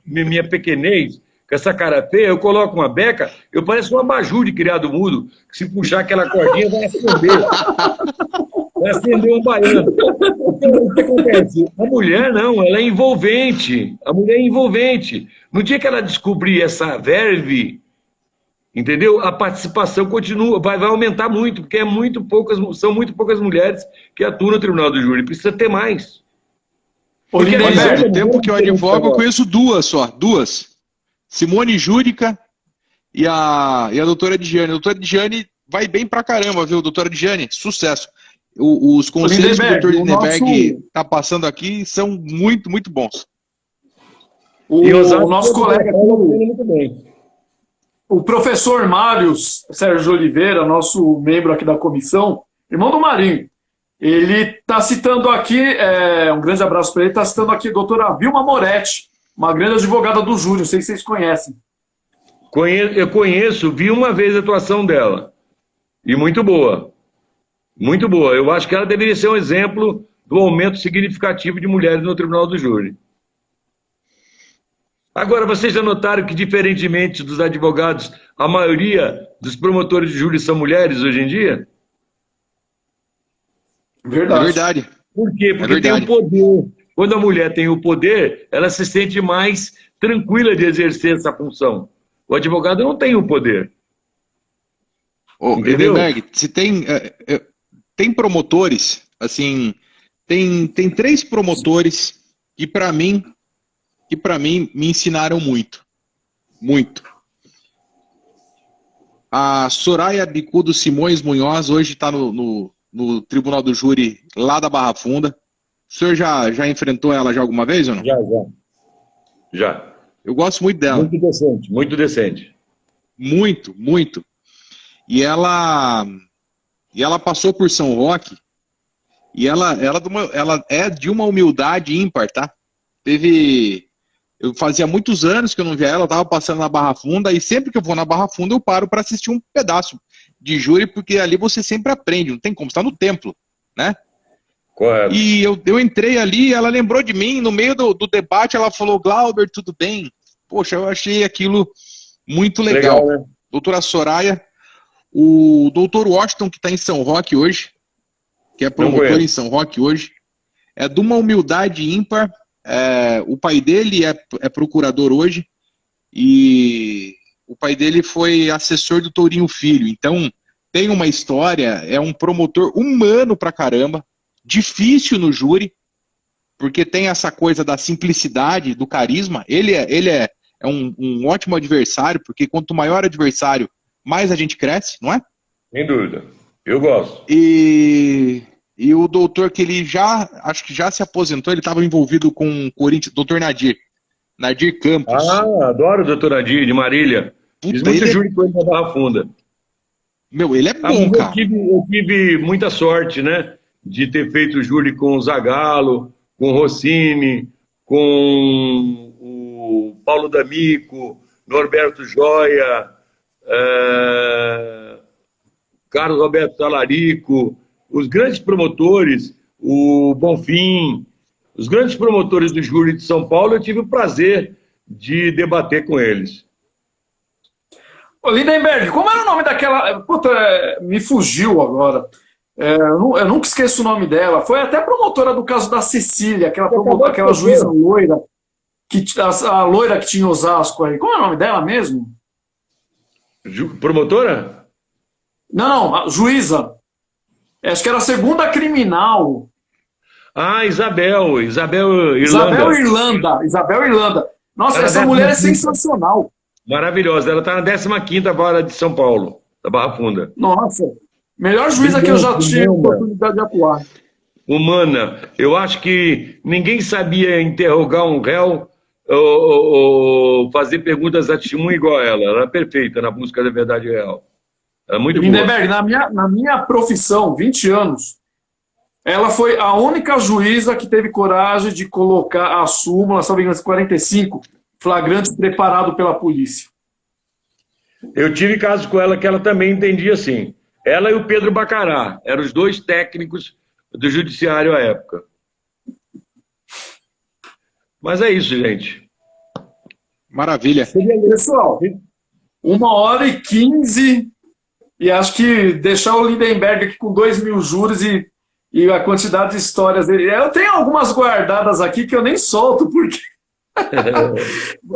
minha pequenez, com essa cara feia, eu coloco uma beca, eu pareço um abajur de criado mudo, que se puxar aquela cordinha vai acender. Vai acender um baiano. O que acontece? A mulher não, ela é envolvente. A mulher é envolvente. No dia que ela descobrir essa verve, entendeu? A participação continua, vai aumentar muito, porque são muito poucas mulheres que atuam no Tribunal do Júri. Precisa ter mais. Porque do tempo que eu advogo, eu conheço duas. Simone Júrica e a doutora Digiane. A doutora Digiane vai bem pra caramba, viu? Doutora Digiane, sucesso. Os conselhos que o doutor Lindenberg está passando aqui são muito, muito bons. O nosso colega aqui, o professor Mários Sérgio Oliveira, nosso membro aqui da comissão, irmão do Marinho, ele está citando aqui, um grande abraço para ele, está citando aqui a doutora Vilma Moretti, uma grande advogada do júri, não sei se vocês conhecem. Eu conheço, vi uma vez a atuação dela, e muito boa. Muito boa. Eu acho que ela deveria ser um exemplo do aumento significativo de mulheres no Tribunal do Júri. Agora, vocês já notaram que, diferentemente dos advogados, a maioria dos promotores de júri são mulheres hoje em dia? Verdade. É verdade. Por quê? Porque tem o poder. Quando a mulher tem o poder, ela se sente mais tranquila de exercer essa função. O advogado não tem o poder. Entendeu? Se tem promotores, assim, tem 3 promotores que, para mim, que para mim me ensinaram muito. Muito. A Soraya Bicudo Simões Munhoz hoje está no Tribunal do Júri lá da Barra Funda. O senhor já enfrentou ela já alguma vez ou não? Já. Eu gosto muito dela. Muito decente, muito decente. Muito, muito. E ela passou por São Roque e ela é de uma humildade ímpar, tá? Eu fazia muitos anos que eu não via ela, eu tava passando na Barra Funda, e sempre que eu vou na Barra Funda eu paro para assistir um pedaço de júri, porque ali você sempre aprende, não tem como, você tá no templo, né? Correto. E eu entrei ali, ela lembrou de mim, no meio do debate ela falou, Glauber, tudo bem? Poxa, eu achei aquilo muito legal. Legal, né? Doutora Soraya, o doutor Washington, que está em São Roque hoje, que é promotor em São Roque hoje, é de uma humildade ímpar. O pai dele é procurador hoje, e o pai dele foi assessor do Tourinho Filho, então tem uma história, é um promotor humano pra caramba, difícil no júri, porque tem essa coisa da simplicidade, do carisma. Ele é um ótimo adversário, porque quanto maior adversário, mais a gente cresce, não é? Sem dúvida. Eu gosto. E o doutor que ele acho que já se aposentou, ele estava envolvido com o Corinthians, doutor Nadir Campos. Ah, adoro o doutor Nadir, de Marília. Fiz muito júri com ele na Barra Funda. Meu, ele é bom, cara. Eu tive muita sorte, né? De ter feito júri com o Zagallo, com o Rossini, com o Paulo D'Amico, Norberto Joia, Carlos Roberto Talarico, os grandes promotores, o Bonfim, os grandes promotores do júri de São Paulo, eu tive o prazer de debater com eles. Ô, Lindenberg, como era o nome daquela... Puta, me fugiu agora. Eu nunca esqueço o nome dela. Foi até promotora do caso da Cecília, aquela juíza loira, a loira que tinha Osasco aí. Como é o nome dela mesmo? Promotora? Não, a juíza. Acho que era a segunda criminal. Ah, Isabel Irlanda. Isabel Irlanda. Nossa, essa mulher é sensacional. Maravilhosa. Ela está na 15ª Vara de São Paulo, da Barra Funda. Nossa, melhor juíza que eu já tive oportunidade de atuar. Humana. Eu acho que ninguém sabia interrogar um réu ou fazer perguntas a testemunha igual a ela. Ela era perfeita na busca da verdade real. Era muito boa. Lindenberg, na minha profissão, 20 anos, ela foi a única juíza que teve coragem de colocar a súmula, salvo engano, 45, flagrante preparado pela polícia. Eu tive casos com ela que ela também entendia assim. Ela e o Pedro Bacará eram os dois técnicos do judiciário à época. Mas é isso, gente. Maravilha. Pessoal, 1h15, e acho que deixar o Lindenberg aqui com 2.000 júris e a quantidade de histórias dele. Eu tenho algumas guardadas aqui que eu nem solto, porque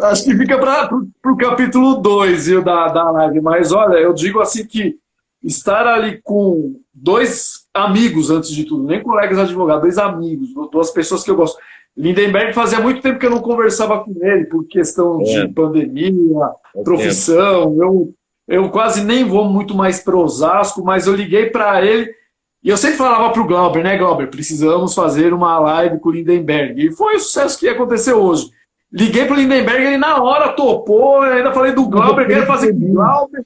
acho que fica para o capítulo 2 da live. Mas olha, eu digo assim que estar ali com dois amigos, antes de tudo, nem colegas advogados, dois amigos, duas pessoas que eu gosto. Lindenberg fazia muito tempo que eu não conversava com ele, por questão de pandemia, profissão. Eu quase nem vou muito mais para Osasco, mas eu liguei para ele e eu sempre falava para o Glauber, né, Glauber? Precisamos fazer uma live com o Lindenberg. E foi o sucesso que aconteceu hoje. Liguei para o Lindenberg, ele na hora topou, eu ainda falei do Glauber, quero fazer com o Glauber.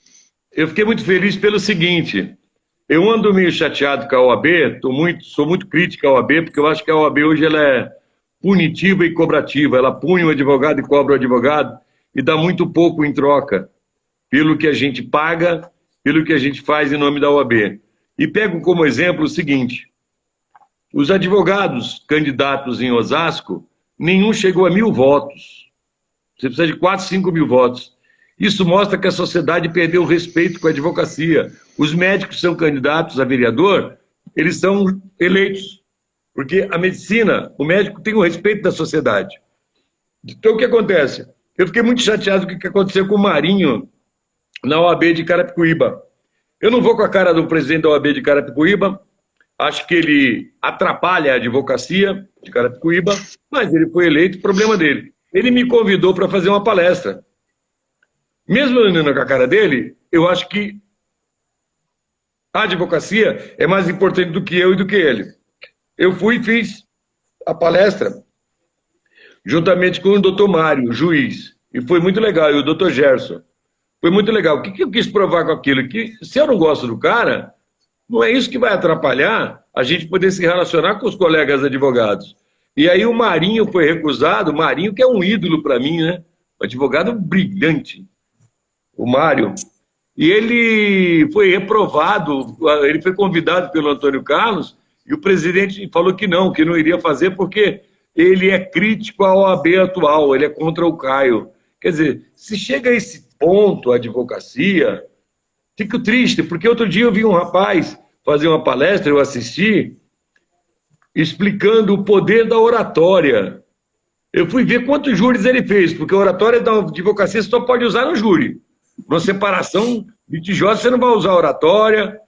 Eu fiquei muito feliz pelo seguinte: eu ando meio chateado com a OAB, sou muito crítico à OAB, porque eu acho que a OAB hoje ela é punitiva e cobrativa. Ela pune o advogado e cobra o advogado e dá muito pouco em troca pelo que a gente paga, pelo que a gente faz em nome da OAB. E pego como exemplo o seguinte: os advogados candidatos em Osasco, nenhum chegou a 1.000 votos. Você precisa de 4, 5 mil votos. Isso mostra que a sociedade perdeu o respeito com a advocacia. Os médicos são candidatos a vereador, eles são eleitos. Porque a medicina, o médico tem o respeito da sociedade. Então o que acontece? Eu fiquei muito chateado com o que aconteceu com o Marinho na OAB de Carapicuíba. Eu não vou com a cara do presidente da OAB de Carapicuíba, acho que ele atrapalha a advocacia de Carapicuíba, mas ele foi eleito, problema dele. ele me convidou para fazer uma palestra. Mesmo eu indo com a cara dele, eu acho que a advocacia é mais importante do que eu e do que ele. Eu fui e fiz a palestra juntamente com o doutor Mário, juiz, e foi muito legal, e o doutor Gerson. Foi muito legal. O que eu quis provar com aquilo? Que se eu não gosto do cara, não é isso que vai atrapalhar a gente poder se relacionar com os colegas advogados. E aí o Marinho foi recusado, o Marinho que é um ídolo para mim, né? Um advogado brilhante, o Mário. E ele foi reprovado, ele foi convidado pelo Antônio Carlos, e o presidente falou que não iria fazer porque ele é crítico à OAB atual, ele é contra o Caio. Quer dizer, se chega a esse ponto a advocacia, fico triste, porque outro dia eu vi um rapaz fazer uma palestra, eu assisti, explicando o poder da oratória. Eu fui ver quantos júris ele fez, porque a oratória da advocacia você só pode usar no júri. Numa separação litigiosa você não vai usar oratória,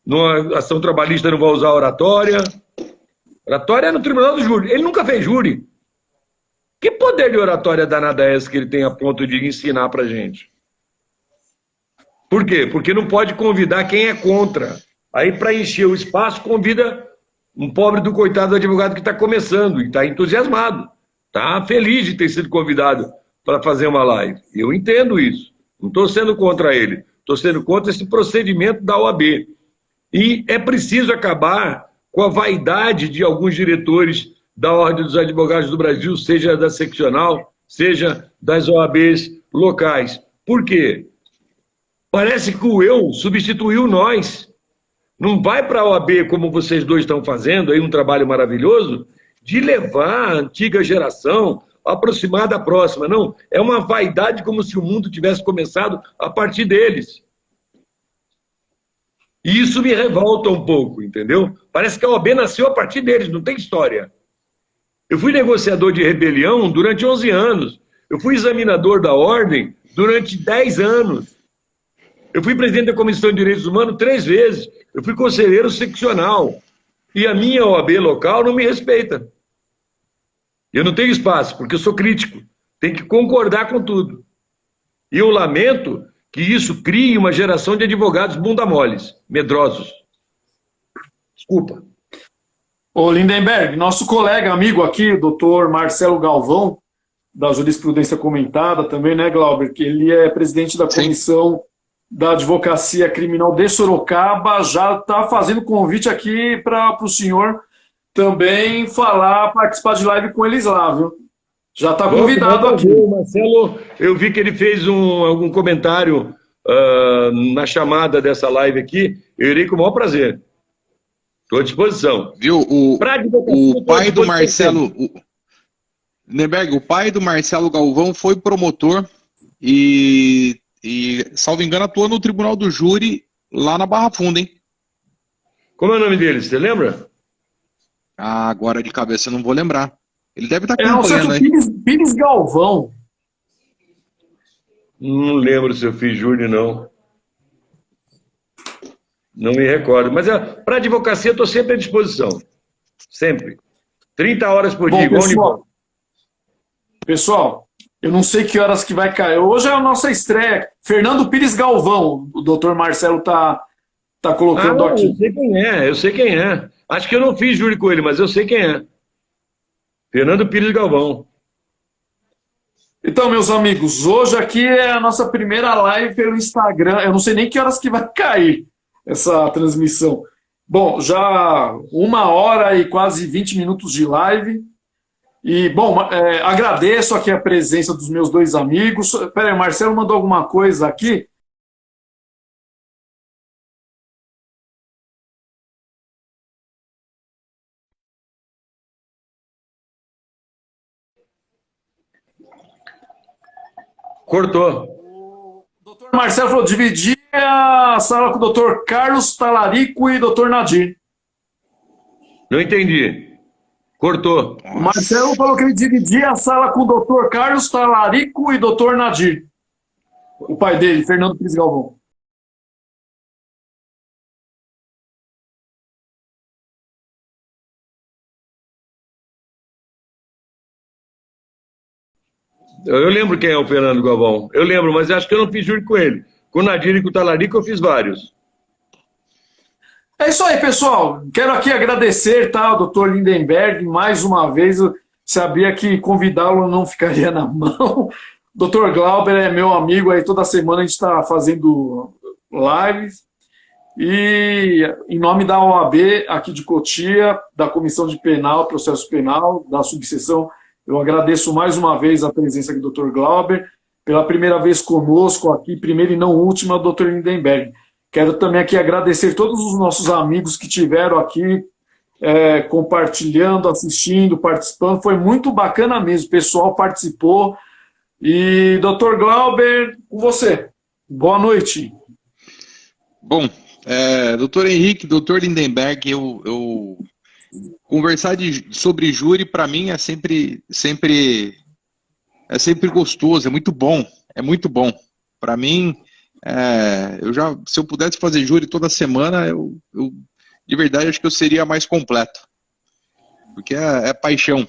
numa ação trabalhista não vai usar oratória. Oratória é no tribunal do júri. Ele nunca fez júri. Que poder de oratória danada é esse que ele tem a ponto de ensinar pra gente? Por quê? Porque não pode convidar quem é contra. Aí, para encher o espaço, convida um pobre do coitado do advogado que está começando e está entusiasmado. Está feliz de ter sido convidado para fazer uma live. Eu entendo isso. Não estou sendo contra ele. Estou sendo contra esse procedimento da OAB. E é preciso acabar com a vaidade de alguns diretores da Ordem dos Advogados do Brasil, seja da seccional, seja das OABs locais. Por quê? Parece que o eu substituiu nós. Não vai para a OAB, como vocês dois estão fazendo, aí um trabalho maravilhoso, de levar a antiga geração, aproximar da próxima. Não, é uma vaidade como se o mundo tivesse começado a partir deles. E isso me revolta um pouco, entendeu? Parece que a OAB nasceu a partir deles, não tem história. Eu fui negociador de rebelião durante 11 anos. Eu fui examinador da ordem durante 10 anos. Eu fui presidente da Comissão de Direitos Humanos 3 vezes. Eu fui conselheiro seccional. E a minha OAB local não me respeita. Eu não tenho espaço, porque eu sou crítico. Tenho que concordar com tudo. E eu lamento que isso crie uma geração de advogados bunda-moles, medrosos. Desculpa. Ô Lindenberg, nosso colega, amigo aqui, o doutor Marcelo Galvão, da Jurisprudência Comentada também, né, Glauber? Que ele é presidente da Comissão da Advocacia Criminal de Sorocaba, já está fazendo convite aqui para o senhor também participar de live com eles lá, viu? Já está convidado aqui. O Marcelo, eu vi que ele fez algum comentário na chamada dessa live aqui, eu irei com o maior prazer. Estou à disposição. Viu, o pai do Marcelo... Lindenberg, o pai do Marcelo Galvão foi promotor e, salvo engano, atua no Tribunal do Júri lá na Barra Funda, hein? Como é o nome dele, você lembra? Ah, agora de cabeça eu não vou lembrar. Ele deve estar acompanhando aí. Pires Galvão. Não lembro se eu fiz júri, não. Não me recordo. Mas para advocacia eu estou sempre à disposição. Sempre. 30 horas por dia. Pessoal, eu não sei que horas que vai cair. Hoje é a nossa estreia. Fernando Pires Galvão. O doutor Marcelo tá colocando aqui. Eu sei quem é. Acho que eu não fiz júri com ele, mas eu sei quem é. Fernando Pires Galvão. Então, meus amigos, hoje aqui é a nossa primeira live pelo Instagram. Eu não sei nem que horas que vai cair essa transmissão. Bom, já 1h e quase 20 minutos de live. E, bom, agradeço aqui a presença dos meus dois amigos. Pera aí, o Marcelo mandou alguma coisa aqui. Cortou. O doutor Marcelo falou: dividir a sala com o doutor Carlos Talarico e doutor Nadir. Não entendi. Cortou. O Marcelo falou que ele dividia a sala com o doutor Carlos Talarico e doutor Nadir. O pai dele, Fernando Pires Galvão. Eu lembro quem é o Fernando Galvão. Eu lembro, mas acho que eu não fiz júri com ele. Com o Nadir e com o Talarico eu fiz vários. É isso aí, pessoal. Quero aqui agradecer, tá, o Dr. Lindenberg, mais uma vez. Eu sabia que convidá-lo não ficaria na mão. Dr. Glauber é meu amigo, aí toda semana a gente está fazendo lives. E em nome da OAB aqui de Cotia, da Comissão de Penal, Processo Penal, da subseção, eu agradeço mais uma vez a presença aqui do Dr. Glauber, pela primeira vez conosco aqui, primeira e não última, Dr. Lindenberg. Quero também aqui agradecer todos os nossos amigos que tiveram aqui, compartilhando, assistindo, participando. Foi muito bacana mesmo, o pessoal participou. E, Dr. Glauber, com você. Boa noite. Bom, doutor Henrique, doutor Lindenberg, eu conversar sobre júri para mim é sempre gostoso, é muito bom, Para mim, se eu pudesse fazer júri toda semana, eu de verdade acho que eu seria mais completo, porque é paixão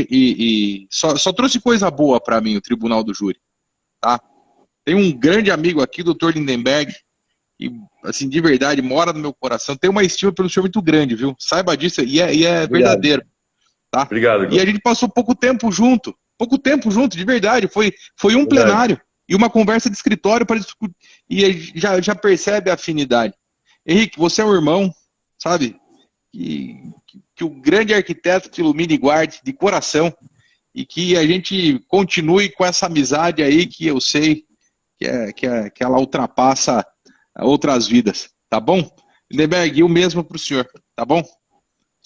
e só trouxe coisa boa para mim o Tribunal do Júri, tá? Tem um grande amigo aqui, doutor Lindenberg, e, assim, de verdade, mora no meu coração. Tem uma estima pelo senhor muito grande, viu? Saiba disso, e é verdadeiro. Tá? Obrigado. E a gente passou pouco tempo junto, de verdade. Foi um plenário e uma conversa de escritório para discutir, e já percebe a afinidade. Henrique, você é um irmão, sabe? Que o grande arquiteto te ilumine e guarde de coração, e que a gente continue com essa amizade aí, que eu sei que ela ultrapassa outras vidas, tá bom? Lindenberg, eu mesmo pro senhor, tá bom?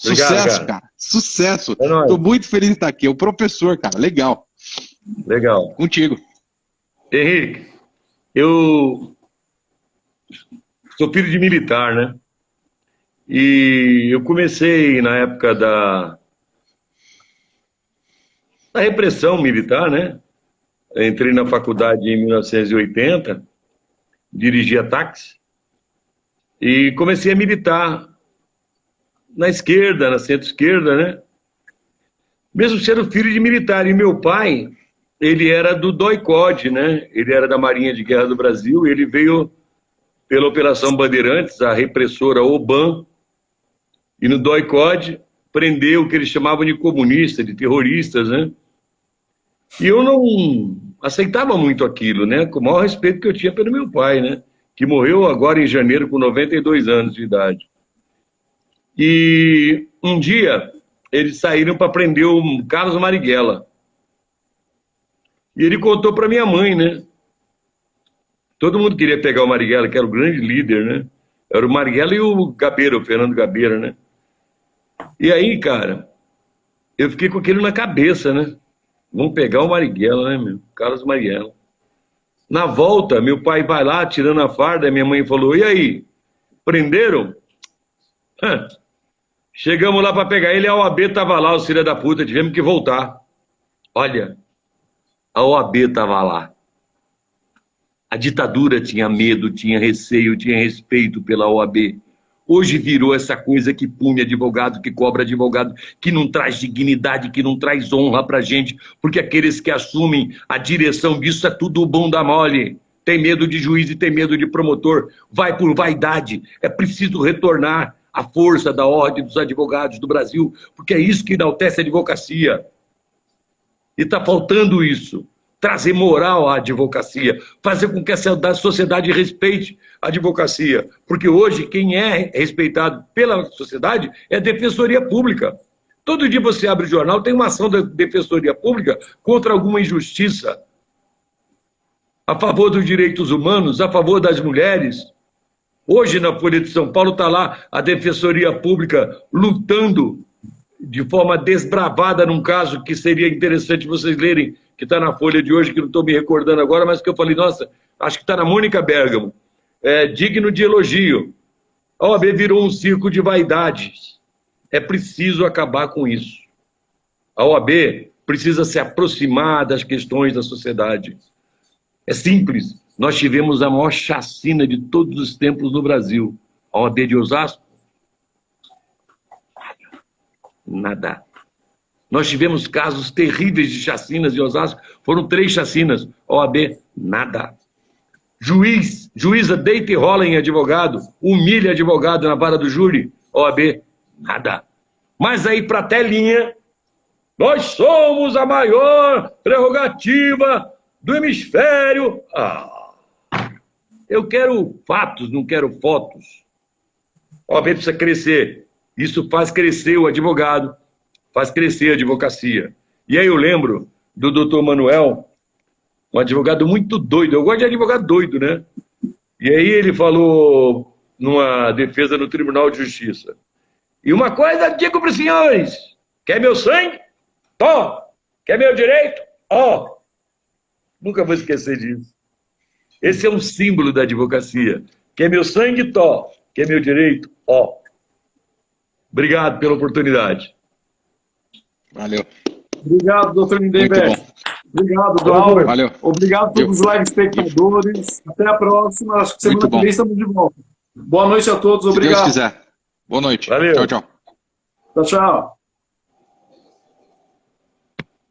Obrigado, Sucesso, cara. Sucesso. É Tô muito feliz de estar aqui. O professor, cara, legal. Legal. Contigo. Henrique, eu sou filho de militar, né? E eu comecei na época da repressão militar, né? Eu entrei na faculdade em 1980, dirigia táxi e comecei a militar na esquerda, na centro-esquerda, né? Mesmo sendo filho de militar. E meu pai, ele era do DOI-CODE, né? Ele era da Marinha de Guerra do Brasil, ele veio pela Operação Bandeirantes, a repressora OBAN, e no DOI-CODE prendeu o que eles chamavam de comunistas, de terroristas, né? E eu não aceitava muito aquilo, né? Com o maior respeito que eu tinha pelo meu pai, né? Que morreu agora em janeiro com 92 anos de idade. E um dia eles saíram para prender o Carlos Marighella. E ele contou para minha mãe, né? Todo mundo queria pegar o Marighella, que era o grande líder, né? Era o Marighella e o Gabeira, o Fernando Gabeira, né? E aí, cara, eu fiquei com aquilo na cabeça, né? Vamos pegar o Marighella, né, meu? Carlos Marighella. Na volta, meu pai vai lá, tirando a farda, minha mãe falou, e aí? Prenderam? Chegamos lá para pegar ele, a OAB estava lá, o filho da puta, tivemos que voltar. Olha, a OAB estava lá. A ditadura tinha medo, tinha receio, tinha respeito pela OAB. Hoje virou essa coisa que pune advogado, que cobra advogado, que não traz dignidade, que não traz honra pra gente, porque aqueles que assumem a direção disso é tudo bunda mole. Tem medo de juiz e tem medo de promotor. Vai por vaidade. É preciso retornar à força da ordem dos advogados do Brasil, porque é isso que enaltece a advocacia. E está faltando isso. Trazer moral à advocacia, fazer com que essa sociedade respeite a advocacia, porque hoje quem é respeitado pela sociedade é a Defensoria Pública. Todo dia você abre o jornal, tem uma ação da Defensoria Pública contra alguma injustiça, a favor dos direitos humanos, a favor das mulheres. Hoje na Folha de São Paulo está lá a Defensoria Pública lutando de forma desbravada num caso que seria interessante vocês lerem, que está na Folha de hoje, que não estou me recordando agora, mas que eu falei, nossa, acho que está na Mônica Bergamo. É digno de elogio. A OAB virou um circo de vaidades. É preciso acabar com isso. A OAB precisa se aproximar das questões da sociedade. É simples. Nós tivemos a maior chacina de todos os tempos no Brasil. A OAB de Osasco? Nada. Nós tivemos casos terríveis de chacinas em Osasco, foram 3 chacinas. OAB, nada. Juíza deita e rola em advogado, humilha advogado na vara do júri. OAB, nada. Mas aí para a telinha, nós somos a maior prerrogativa do hemisfério. Eu quero fatos, não quero fotos. A OAB precisa crescer. Isso faz crescer o advogado, faz crescer a advocacia. E aí eu lembro do doutor Manuel, um advogado muito doido. Eu gosto de advogado doido, né? E aí ele falou numa defesa no Tribunal de Justiça. E uma coisa digo para os senhores: quer meu sangue? Ó. Quer meu direito? Ó. Nunca vou esquecer disso. Esse é um símbolo da advocacia. Quer meu sangue? Tó. Quer meu direito? Ó. Obrigado pela oportunidade. Valeu. Obrigado, doutor Lindenberg. Obrigado, Glauber. Valeu. Obrigado a todos os live espectadores. Até a próxima. Acho que semana que vem estamos de volta. Boa noite a todos. Obrigado. Se Deus quiser. Boa noite. Valeu. Tchau, tchau. Tchau, tchau.